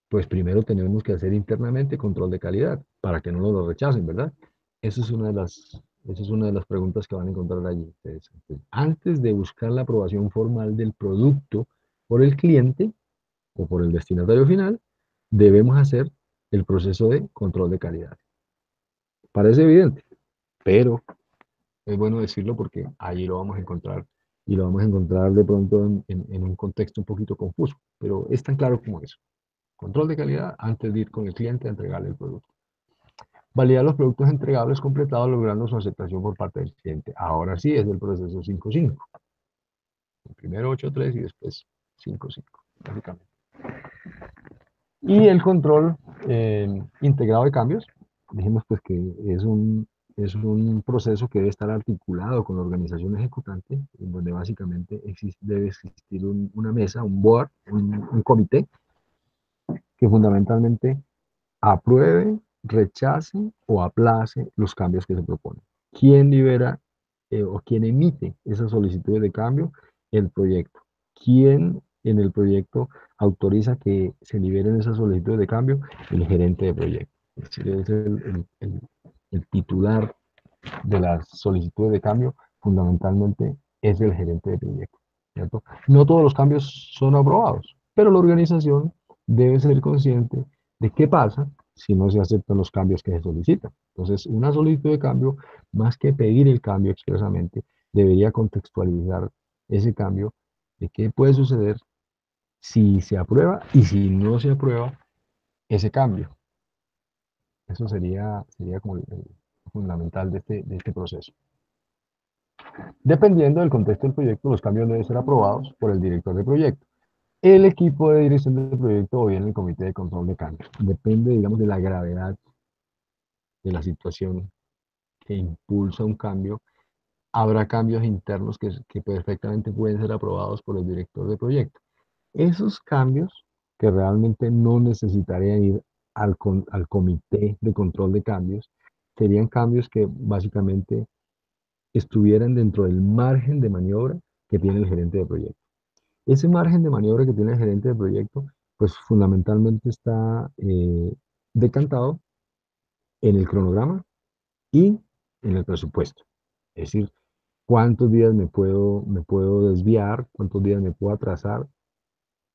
Speaker 1: pues primero tenemos que hacer internamente control de calidad para que no nos lo rechacen, ¿verdad? Esa es una de las preguntas que van a encontrar allí. Entonces, antes de buscar la aprobación formal del producto por el cliente o por el destinatario final, debemos hacer el proceso de control de calidad. Parece evidente, pero es bueno decirlo porque allí lo vamos a encontrar y lo vamos a encontrar de pronto en un contexto un poquito confuso, pero es tan claro como eso. Control de calidad antes de ir con el cliente a entregarle el producto. Validar los productos entregables completados logrando su aceptación por parte del cliente. Ahora sí es el proceso 5.5. Primero 8.3 y después 5.5, básicamente. Y el control integrado de cambios. Dijimos pues que es un proceso que debe estar articulado con la organización ejecutante, en donde básicamente debe existir una mesa, un board, un comité, que fundamentalmente apruebe, rechace o aplace los cambios que se proponen. ¿Quién libera o quién emite esas solicitudes de cambio? El proyecto. ¿Quién en el proyecto autoriza que se liberen esas solicitudes de cambio? El gerente de proyecto. Es decir, es el titular de las solicitudes de cambio, fundamentalmente es el gerente de proyecto, ¿cierto? No todos los cambios son aprobados, pero la organización debe ser consciente de qué pasa si no se aceptan los cambios que se solicitan. Entonces, una solicitud de cambio, más que pedir el cambio expresamente, debería contextualizar ese cambio de qué puede suceder si se aprueba y si no se aprueba ese cambio. Eso sería como el fundamental de este proceso. Dependiendo del contexto del proyecto, los cambios deben ser aprobados por el director de proyecto, el equipo de dirección del proyecto o bien el comité de control de cambios. Depende, digamos, de la gravedad de la situación que impulsa un cambio. Habrá cambios internos que perfectamente pueden ser aprobados por el director de proyecto. Esos cambios que realmente no necesitarían ir al comité de control de cambios, serían cambios que básicamente estuvieran dentro del margen de maniobra que tiene el gerente de proyecto. Ese margen de maniobra que tiene el gerente de proyecto, pues fundamentalmente está decantado en el cronograma y en el presupuesto. Es decir, cuántos días me puedo desviar, cuántos días me puedo atrasar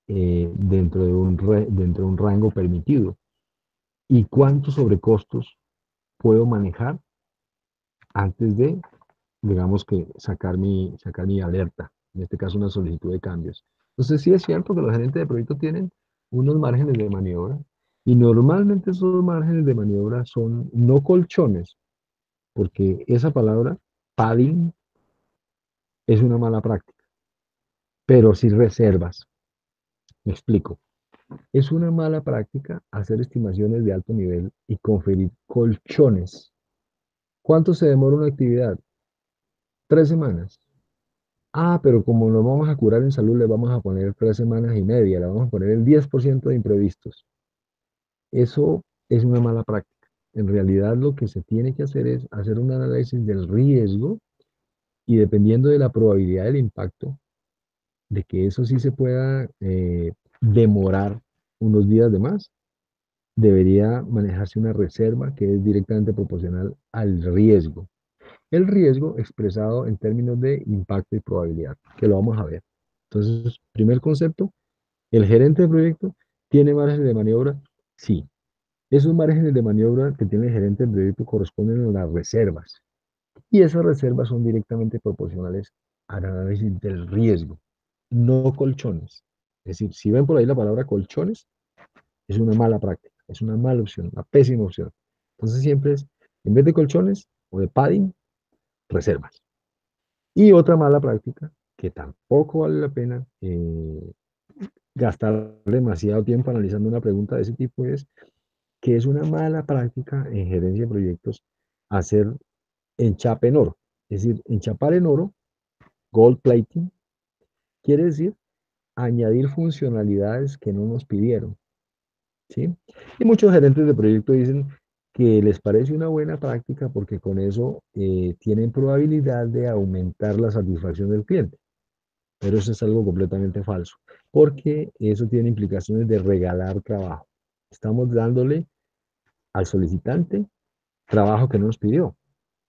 Speaker 1: dentro de un rango permitido y cuántos sobrecostos puedo manejar antes de, digamos que, sacar mi alerta, en este caso una solicitud de cambios. Entonces sí es cierto que los gerentes de proyecto tienen unos márgenes de maniobra y normalmente esos márgenes de maniobra son no colchones, porque esa palabra, padding, es una mala práctica, pero sí reservas. Me explico. Es una mala práctica hacer estimaciones de alto nivel y conferir colchones. ¿Cuánto se demora una actividad? 3 semanas. Ah, pero como nos vamos a curar en salud, le vamos a poner 3 semanas y media, le vamos a poner el 10% de imprevistos. Eso es una mala práctica. En realidad lo que se tiene que hacer es hacer un análisis del riesgo y dependiendo de la probabilidad del impacto, de que eso sí se pueda demorar unos días de más, debería manejarse una reserva que es directamente proporcional al riesgo. El riesgo expresado en términos de impacto y probabilidad, que lo vamos a ver. Entonces, primer concepto, ¿el gerente de proyecto tiene márgenes de maniobra? Sí. Esos márgenes de maniobra que tiene el gerente de proyecto corresponden a las reservas. Y esas reservas son directamente proporcionales al análisis del riesgo, no colchones. Es decir, si ven por ahí la palabra colchones, es una mala práctica, es una mala opción, una pésima opción. Entonces siempre es, en vez de colchones o de padding, reservas. Y otra mala práctica, que tampoco vale la pena gastar demasiado tiempo analizando una pregunta de ese tipo, es que es una mala práctica en gerencia de proyectos
Speaker 3: hacer enchape en oro. Es decir, enchapar en oro, gold plating, quiere decir añadir funcionalidades que no nos pidieron, ¿sí? Y muchos gerentes de proyecto dicen que les parece una buena práctica porque con eso tienen probabilidad de aumentar la satisfacción del cliente. Pero eso es algo completamente falso, porque eso tiene implicaciones de regalar trabajo. Estamos dándole al solicitante trabajo que no nos pidió,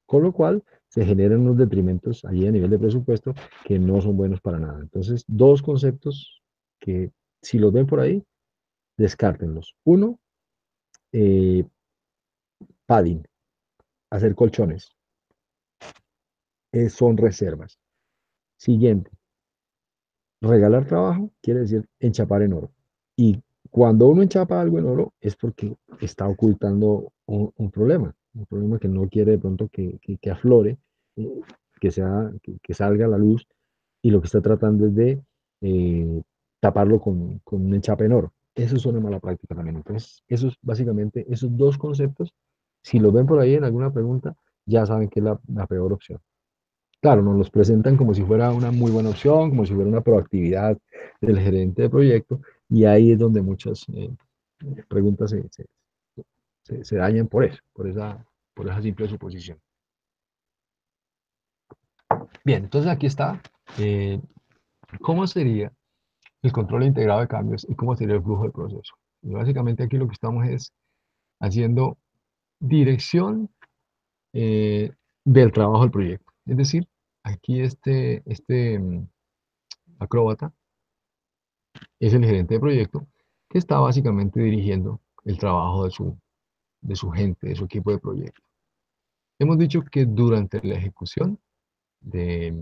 Speaker 3: con lo cual se generan unos detrimentos allí a nivel de presupuesto que no son buenos para nada. Entonces, dos conceptos que si los ven por ahí, descártenlos. Uno, eh, padding, hacer colchones, son reservas. Siguiente, regalar trabajo quiere decir enchapar en oro. Y cuando uno enchapa algo en oro es porque está ocultando un problema que no quiere de pronto que aflore, eh, que salga a la luz, y lo que está tratando es de taparlo con un enchape en oro. Eso es una mala práctica también. Entonces, eso es básicamente esos dos conceptos. Si los ven por ahí en alguna pregunta, ya saben que es la peor opción. Claro, nos los presentan como si fuera una muy buena opción, como si fuera una proactividad del gerente de proyecto, y ahí es donde muchas preguntas se dañan por esa simple suposición. Bien, entonces aquí está. ¿Cómo sería el control integrado de cambios y cómo sería el flujo del proceso? Y básicamente aquí lo que estamos es haciendo dirección del trabajo del proyecto. Es decir, aquí este acróbata es el gerente de proyecto que está básicamente dirigiendo el trabajo de su gente, de su equipo de proyecto. Hemos dicho que durante la ejecución de,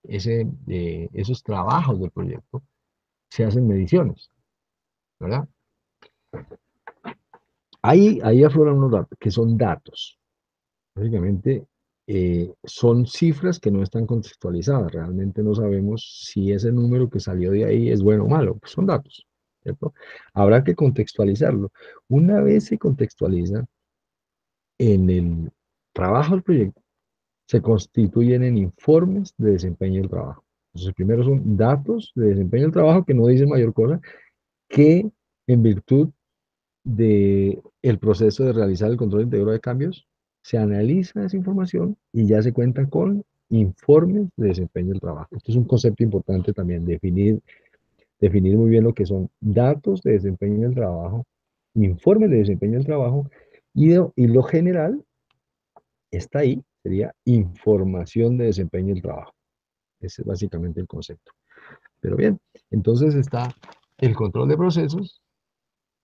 Speaker 3: de esos trabajos del proyecto se hacen mediciones, ¿verdad? Ahí afloran unos datos, que son datos. Básicamente, son cifras que no están contextualizadas. Realmente no sabemos si ese número que salió de ahí es bueno o malo. Pues son datos, ¿cierto? Habrá que contextualizarlo. Una vez se contextualiza en el trabajo del proyecto, se constituyen en informes de desempeño del trabajo. Entonces, primero son datos de desempeño del trabajo que no dicen mayor cosa, que en virtud de el proceso de realizar el control íntegro de cambios, se analiza esa información y ya se cuenta con informes de desempeño del trabajo. Esto es un concepto importante también, definir muy bien lo que son datos de desempeño del trabajo, informes de desempeño del trabajo, y lo general está ahí, sería información de desempeño del trabajo. Ese es básicamente el concepto. Pero bien, entonces está el control de procesos.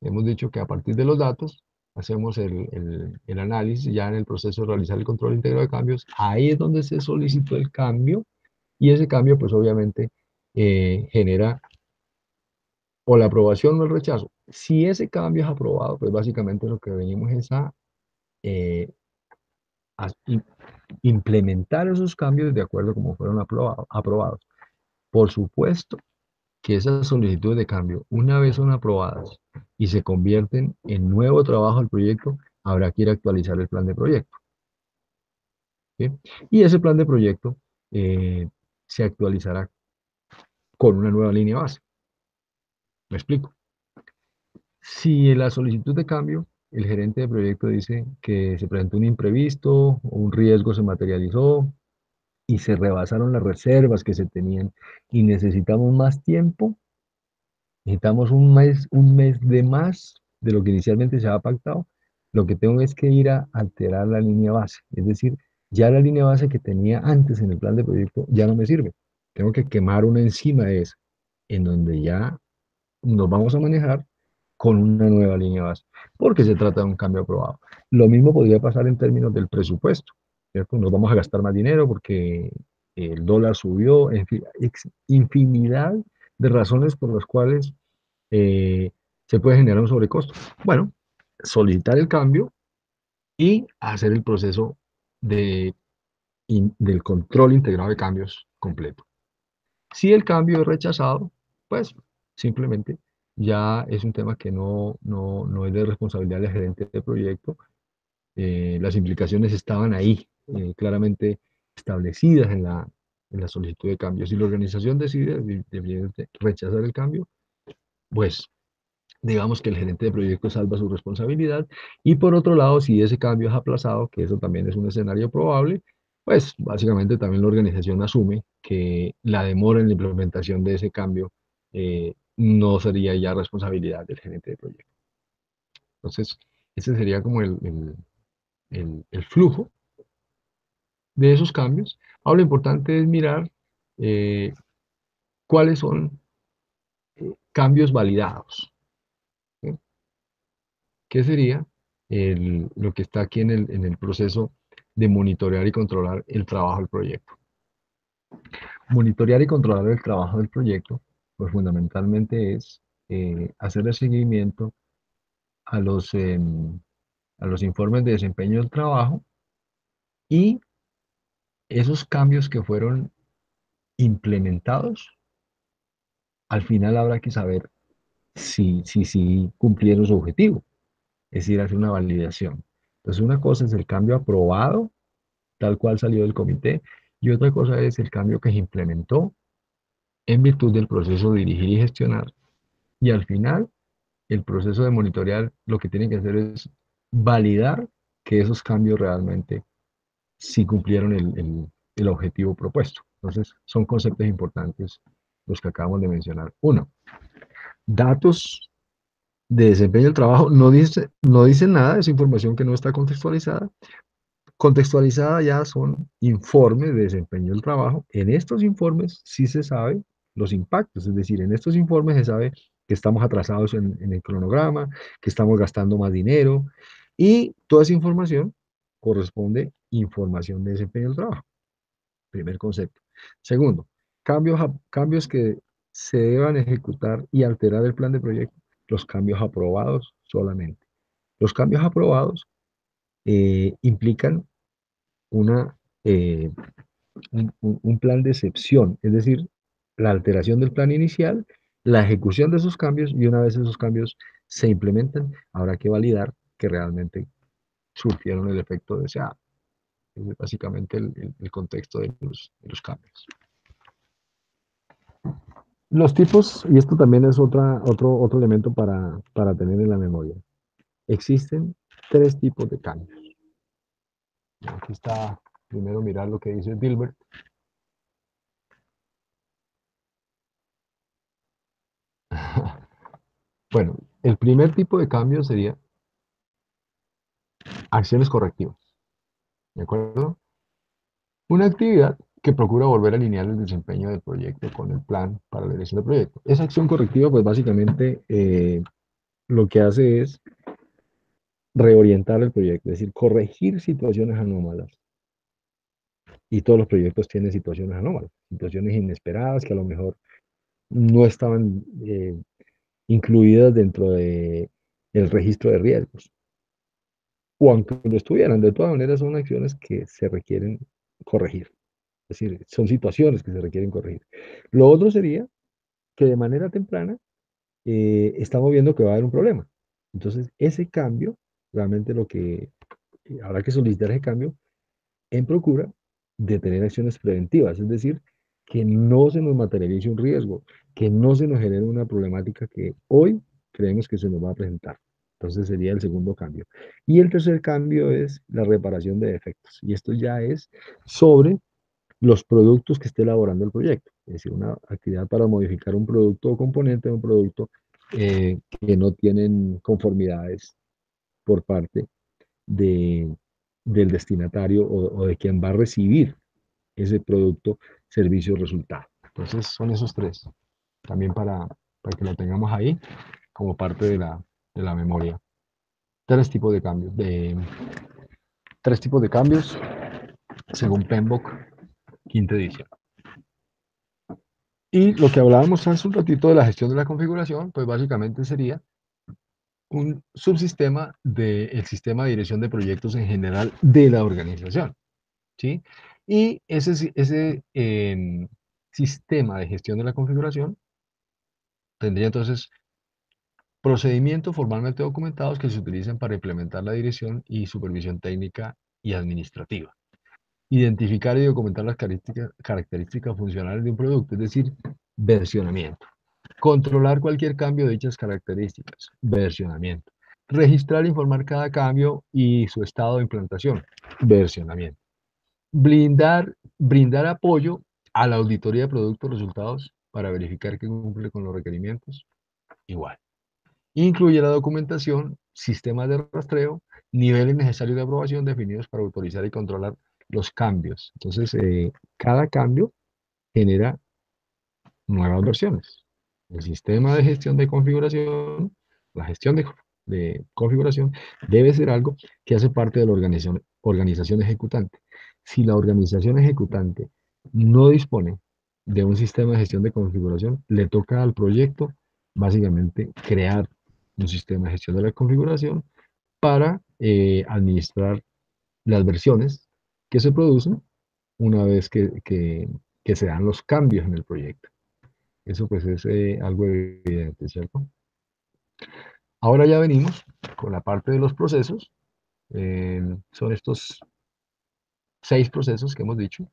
Speaker 3: Hemos dicho que a partir de los datos hacemos el análisis ya en el proceso de realizar el control íntegro de cambios. Ahí es donde se solicitó el cambio, y ese cambio pues obviamente genera o la aprobación o el rechazo. Si ese cambio es aprobado, pues básicamente lo que venimos es eh, a implementar esos cambios de acuerdo como fueron aprobados. Por supuesto que esas solicitudes de cambio, una vez son aprobadas y se convierten en nuevo trabajo del proyecto, habrá que ir a actualizar el plan de proyecto, ¿sí? Y ese plan de proyecto eh, se actualizará con una nueva línea base. ¿Me explico? Si en la solicitud de cambio el gerente de proyecto dice que se presentó un imprevisto o un riesgo se materializó y se rebasaron las reservas que se tenían y necesitamos más tiempo, necesitamos un mes de más de lo que inicialmente se había pactado, lo que tengo es que ir a alterar la línea base. Es decir, ya la línea base que tenía antes en el plan de proyecto ya no me sirve. Tengo que quemar una encima de esa, en donde ya nos vamos a manejar con una nueva línea base, porque se trata de un cambio aprobado. Lo mismo podría pasar en términos del presupuesto, ¿cierto? Nos vamos a gastar más dinero porque el dólar subió, en fin, infinidad de razones por las cuales eh, se puede generar un sobrecosto. Bueno, solicitar el cambio y hacer el proceso de, del control integrado de cambios completo. Si el cambio es rechazado, pues simplemente ya es un tema que no es de responsabilidad del gerente de proyecto, las implicaciones estaban ahí, claramente establecidas en la solicitud de cambio. Si la organización decide rechazar el cambio, pues digamos que el gerente de proyecto salva su responsabilidad. Y por otro lado, si ese cambio es aplazado, que eso también es un escenario probable, pues básicamente también la organización asume que la demora en la implementación de ese cambio no sería ya responsabilidad del gerente de proyecto. Entonces, ese sería como el flujo de esos cambios. Ahora lo importante es mirar eh, cuáles son cambios validados. ¿Sí? ¿Qué sería lo que está aquí en el proceso de monitorear y controlar el trabajo del proyecto? Monitorear y controlar el trabajo del proyecto, pues fundamentalmente es hacer el seguimiento a los informes de desempeño del trabajo y esos cambios que fueron implementados, al final habrá que saber si cumplieron su objetivo, es decir, hacer una validación. Entonces, una cosa es el cambio aprobado, tal cual salió del comité, y otra cosa es el cambio que se implementó en virtud del proceso de dirigir y gestionar. Y al final, el proceso de monitorear lo que tiene que hacer es validar que esos cambios realmente sí cumplieron el objetivo propuesto. Entonces, son conceptos importantes los que acabamos de mencionar. Uno, datos de desempeño del trabajo no dicen nada, es información que no está contextualizada. Contextualizada ya son informes de desempeño del trabajo. En estos informes sí se sabe los impactos, es decir, en estos informes se sabe que estamos atrasados en el cronograma, que estamos gastando más dinero y toda esa información corresponde información de desempeño del trabajo. Primer concepto. Segundo, cambios que se deban ejecutar y alterar el plan de proyecto. Los cambios aprobados solamente. Los cambios aprobados implican una, eh, un plan de excepción, es decir, la alteración del plan inicial, la ejecución de esos cambios y una vez esos cambios se implementan, habrá que validar que realmente surtieron el efecto deseado. Ese es básicamente el contexto de los cambios. Los tipos, y esto también es otro elemento para tener en la memoria. Existen tres tipos de cambios. Aquí está, primero mirar lo que dice Dilbert. Bueno, el primer tipo de cambio sería acciones correctivas. ¿De acuerdo? Una actividad que procura volver a alinear el desempeño del proyecto con el plan para la dirección del proyecto. Esa acción correctiva, pues básicamente lo que hace es reorientar el proyecto, es decir, corregir situaciones anómalas. Y todos los proyectos tienen situaciones anómalas, situaciones inesperadas que a lo mejor no estaban incluidas dentro de el registro de riesgos. O aunque lo estuvieran, de todas maneras son acciones que se requieren corregir. Es decir, son situaciones que se requieren corregir. Lo otro sería que de manera temprana estamos viendo que va a haber un problema. Entonces, ese cambio, realmente lo que habrá que solicitar ese cambio en procura de tener acciones preventivas, es decir, que no se nos materialice un riesgo, que no se nos genere una problemática que hoy creemos que se nos va a presentar. Entonces sería el segundo cambio. Y el tercer cambio es la reparación de defectos. Y esto ya es sobre los productos que esté elaborando el proyecto. Es decir, una actividad para modificar un producto o componente de un producto que no tienen conformidades por parte de, del destinatario o de quien va a recibir ese producto, servicio o resultado. Entonces son esos tres, también para que lo tengamos ahí como parte de la memoria. Tres tipos de cambios según PMBOK, quinta edición. Y lo que hablábamos hace un ratito de la gestión de la configuración, pues básicamente sería un subsistema del sistema de dirección de proyectos en general de la organización, ¿sí? Y ese sistema de gestión de la configuración tendría entonces
Speaker 1: Procedimientos formalmente documentados que se utilizan para implementar la dirección y supervisión técnica y administrativa. Identificar y documentar las características funcionales de un producto, es decir, versionamiento. Controlar cualquier cambio de dichas características, versionamiento. Registrar e informar cada cambio y su estado de implantación, versionamiento. Brindar apoyo a la auditoría de productos resultados para verificar que cumple con los requerimientos, igual. Incluye la documentación, sistemas de rastreo, niveles necesarios de aprobación definidos para autorizar y controlar los cambios. Entonces, cada cambio genera nuevas versiones. El sistema de gestión de configuración, la gestión de configuración debe ser algo que hace parte de la organización ejecutante. Si la organización ejecutante no dispone de un sistema de gestión de configuración, le toca al proyecto básicamente crear un sistema de gestión de la configuración para administrar las versiones que se producen una vez que se dan los cambios en el proyecto. Eso pues es algo evidente, ¿cierto? Ahora ya venimos con la parte de los procesos. Son estos 6 procesos que hemos dicho.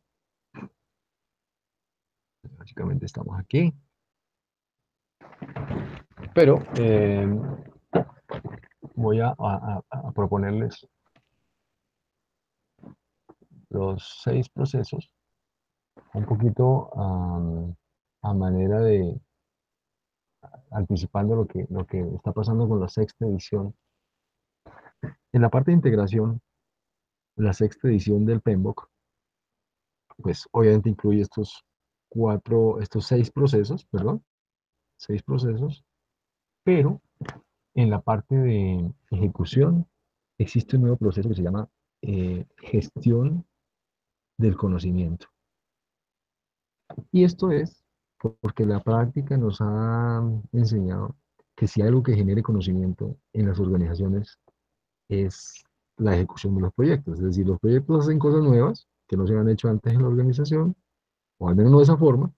Speaker 1: Básicamente estamos aquí. Pero voy a proponerles los 6 procesos un poquito a manera de anticipando lo que está pasando con la sexta edición. En la parte de integración, la sexta edición del PMBOK, pues obviamente incluye estos 6 procesos, perdón, 6 procesos, pero en la parte de ejecución existe un nuevo proceso que se llama gestión del conocimiento. Y esto es porque la práctica nos ha enseñado que si hay algo que genere conocimiento en las organizaciones es la ejecución de los proyectos. Es decir, los proyectos hacen cosas nuevas que no se han hecho antes en la organización, o al menos no de esa forma,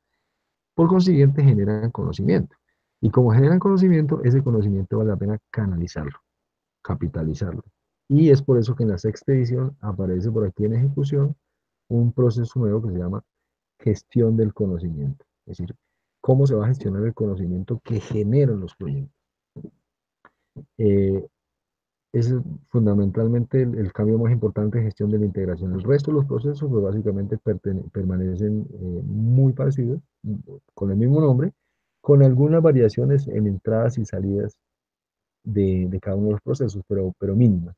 Speaker 1: por consiguiente generan conocimiento. Y como generan conocimiento, ese conocimiento vale la pena canalizarlo, capitalizarlo. Y es por eso que en la sexta edición aparece por aquí en ejecución un proceso nuevo que se llama gestión del conocimiento. Es decir, cómo se va a gestionar el conocimiento que generan los proyectos. Eh, es fundamentalmente el cambio más importante en gestión de la integración. El resto de los procesos pues, básicamente permanecen muy parecidos, con el mismo nombre, con algunas variaciones en entradas y salidas de cada uno de los procesos, pero mínimas.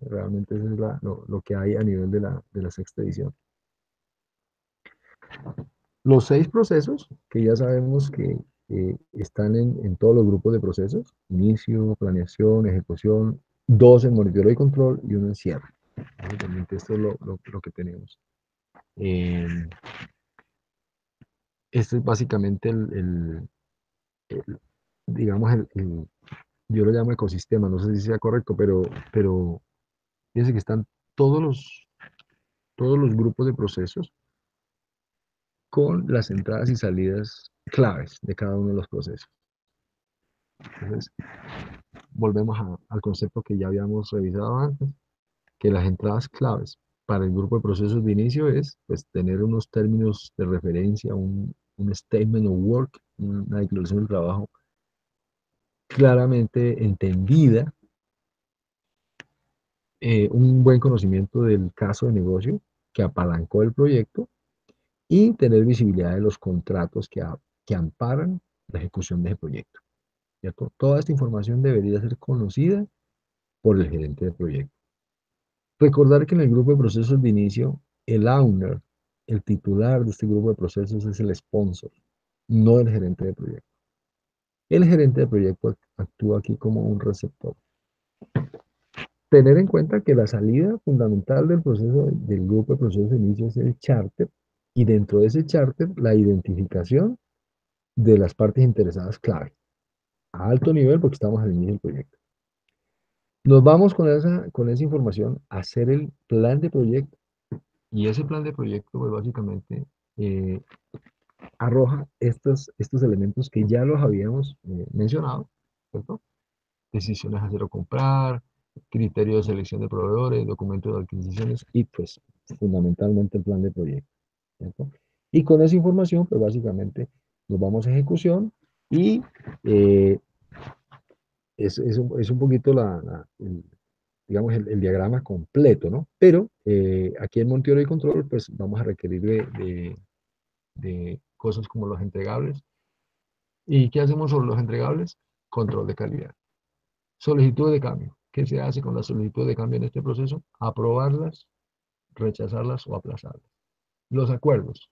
Speaker 1: Realmente eso es lo que hay a nivel de la sexta edición. Los 6 procesos, que ya sabemos que están en todos los grupos de procesos, inicio, planeación, ejecución, 2 en monitoreo y control y 1 en cierre. Básicamente esto es lo que tenemos. Este es básicamente digamos, yo lo llamo ecosistema, no sé si sea correcto, pero fíjense que están todos los grupos de procesos con las entradas y salidas claves de cada uno de los procesos. Entonces, volvemos al concepto que ya habíamos revisado antes, que las entradas claves para el grupo de procesos de inicio es pues, tener unos términos de referencia, un statement of work, una declaración del trabajo claramente entendida, un buen conocimiento del caso de negocio que apalancó el proyecto y tener visibilidad de los contratos que amparan la ejecución de ese proyecto. ¿Cierto? Toda esta información debería ser conocida por el gerente de proyecto. Recordar que en el grupo de procesos de inicio, el owner, el titular de este grupo de procesos es el sponsor, no el gerente de proyecto. El gerente de proyecto actúa aquí como un receptor. Tener en cuenta que la salida fundamental del proceso, del grupo de procesos de inicio es el charter, y dentro de ese charter, la identificación de las partes interesadas clave, a alto nivel porque estamos al inicio del proyecto. Nos vamos con esa información a hacer el plan de proyecto. Y ese plan de proyecto, pues básicamente arroja estos elementos que ya los habíamos mencionado,
Speaker 3: ¿cierto? Decisiones a hacer o comprar, criterios de selección de proveedores, documentos de adquisiciones y pues fundamentalmente el plan de proyecto, ¿cierto? Y con esa información, pues básicamente nos vamos a ejecución y eh, es un poquito digamos, el diagrama completo, ¿no? Pero aquí en Monteoro y Control, pues vamos a requerir de cosas como los entregables. ¿Y qué hacemos sobre los entregables? Control de calidad. Solicitud de cambio. ¿Qué se hace con las solicitudes de cambio en este proceso? Aprobarlas, rechazarlas o aplazarlas. Los acuerdos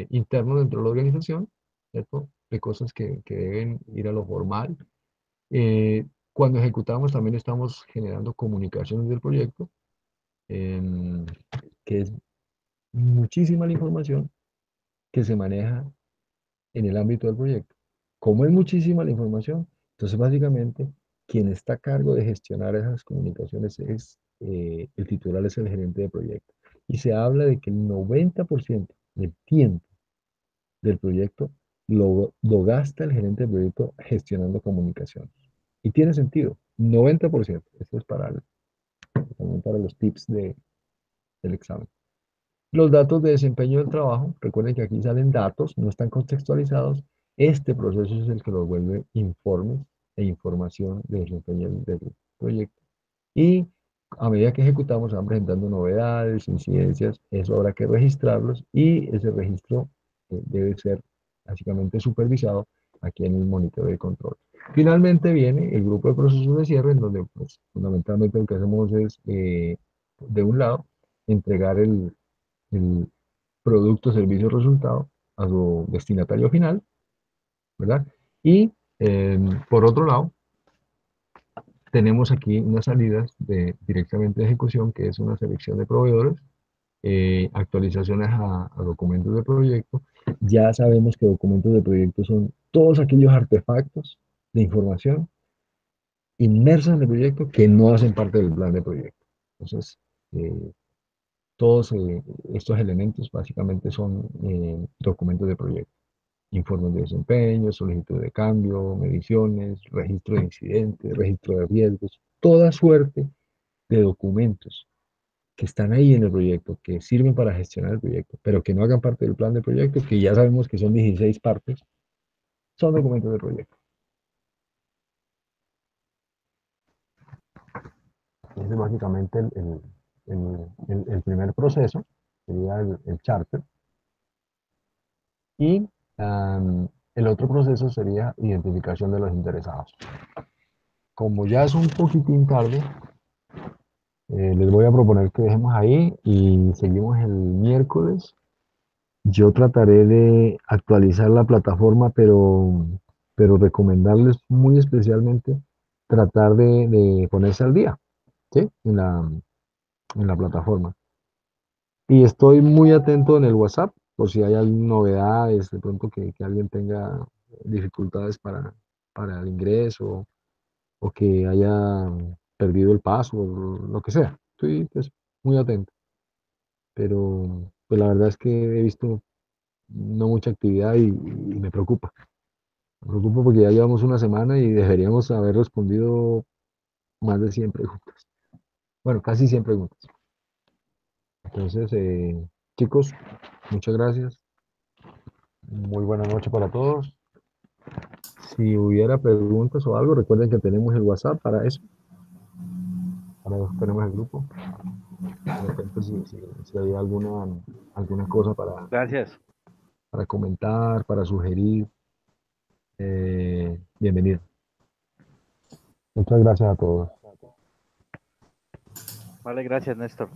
Speaker 3: internos dentro de la organización, ¿cierto? De cosas que deben ir a lo formal. Cuando ejecutamos también estamos generando comunicaciones del proyecto, em, que es muchísima la información que se maneja en el ámbito del proyecto. Como es muchísima la información, entonces básicamente quien está a cargo de gestionar esas comunicaciones es el titular, es el gerente de proyecto. Y se habla de que el 90% del tiempo del proyecto lo gasta el gerente de proyecto gestionando comunicaciones. Y tiene sentido, 90%. Esto es también para los tips del examen. Los datos de desempeño del trabajo, recuerden que aquí salen datos, no están contextualizados. Este proceso es el que los vuelve informes e información de desempeño del proyecto. Y a medida que ejecutamos, se van presentando novedades, incidencias, eso habrá que registrarlos y ese registro debe ser básicamente supervisado aquí en el monitoreo de control. Finalmente viene el grupo de procesos de cierre, en donde pues, fundamentalmente lo que hacemos es, de un lado, entregar el producto, servicio, resultado a su destinatario final, ¿verdad? Y por otro lado, tenemos aquí unas salidas directamente de ejecución, que es una selección de proveedores, actualizaciones a documentos de proyecto. Ya sabemos que documentos de proyecto son todos aquellos artefactos de información inmersos en el proyecto que no hacen parte del plan de proyecto. Entonces, todos estos elementos básicamente son documentos de proyecto. Informes de desempeño, solicitud de cambio, mediciones, registro de incidentes, registro de riesgos, toda suerte de documentos que están ahí en el proyecto, que sirven para gestionar el proyecto, pero que no hagan parte del plan de proyecto, que ya sabemos que son 16 partes, son documentos de proyecto. Ese es básicamente el primer proceso, sería el charter. Y el otro proceso sería identificación de los interesados. Como ya es un poquitín tarde, les voy a proponer que dejemos ahí y seguimos el miércoles. Yo trataré de actualizar la plataforma, pero recomendarles muy especialmente tratar de ponerse al día, ¿sí? En la plataforma. Y estoy muy atento en el WhatsApp, por si hay alguna novedades, de pronto que alguien tenga dificultades para el ingreso o que haya perdido el paso, lo que sea. Estoy pues, muy atento, pero pues, la verdad es que he visto no mucha actividad y me preocupa. Me preocupa porque ya llevamos una semana y deberíamos haber respondido más de 100 preguntas. Bueno, casi 100 preguntas. Entonces, chicos, muchas gracias. Muy buena noche para todos. Si hubiera preguntas o algo, recuerden que tenemos el WhatsApp para eso. Para eso tenemos el grupo. De repente, si hay alguna cosa
Speaker 5: Gracias.
Speaker 3: para comentar, para sugerir, bienvenido. Muchas gracias a todos.
Speaker 5: Vale, gracias, Néstor.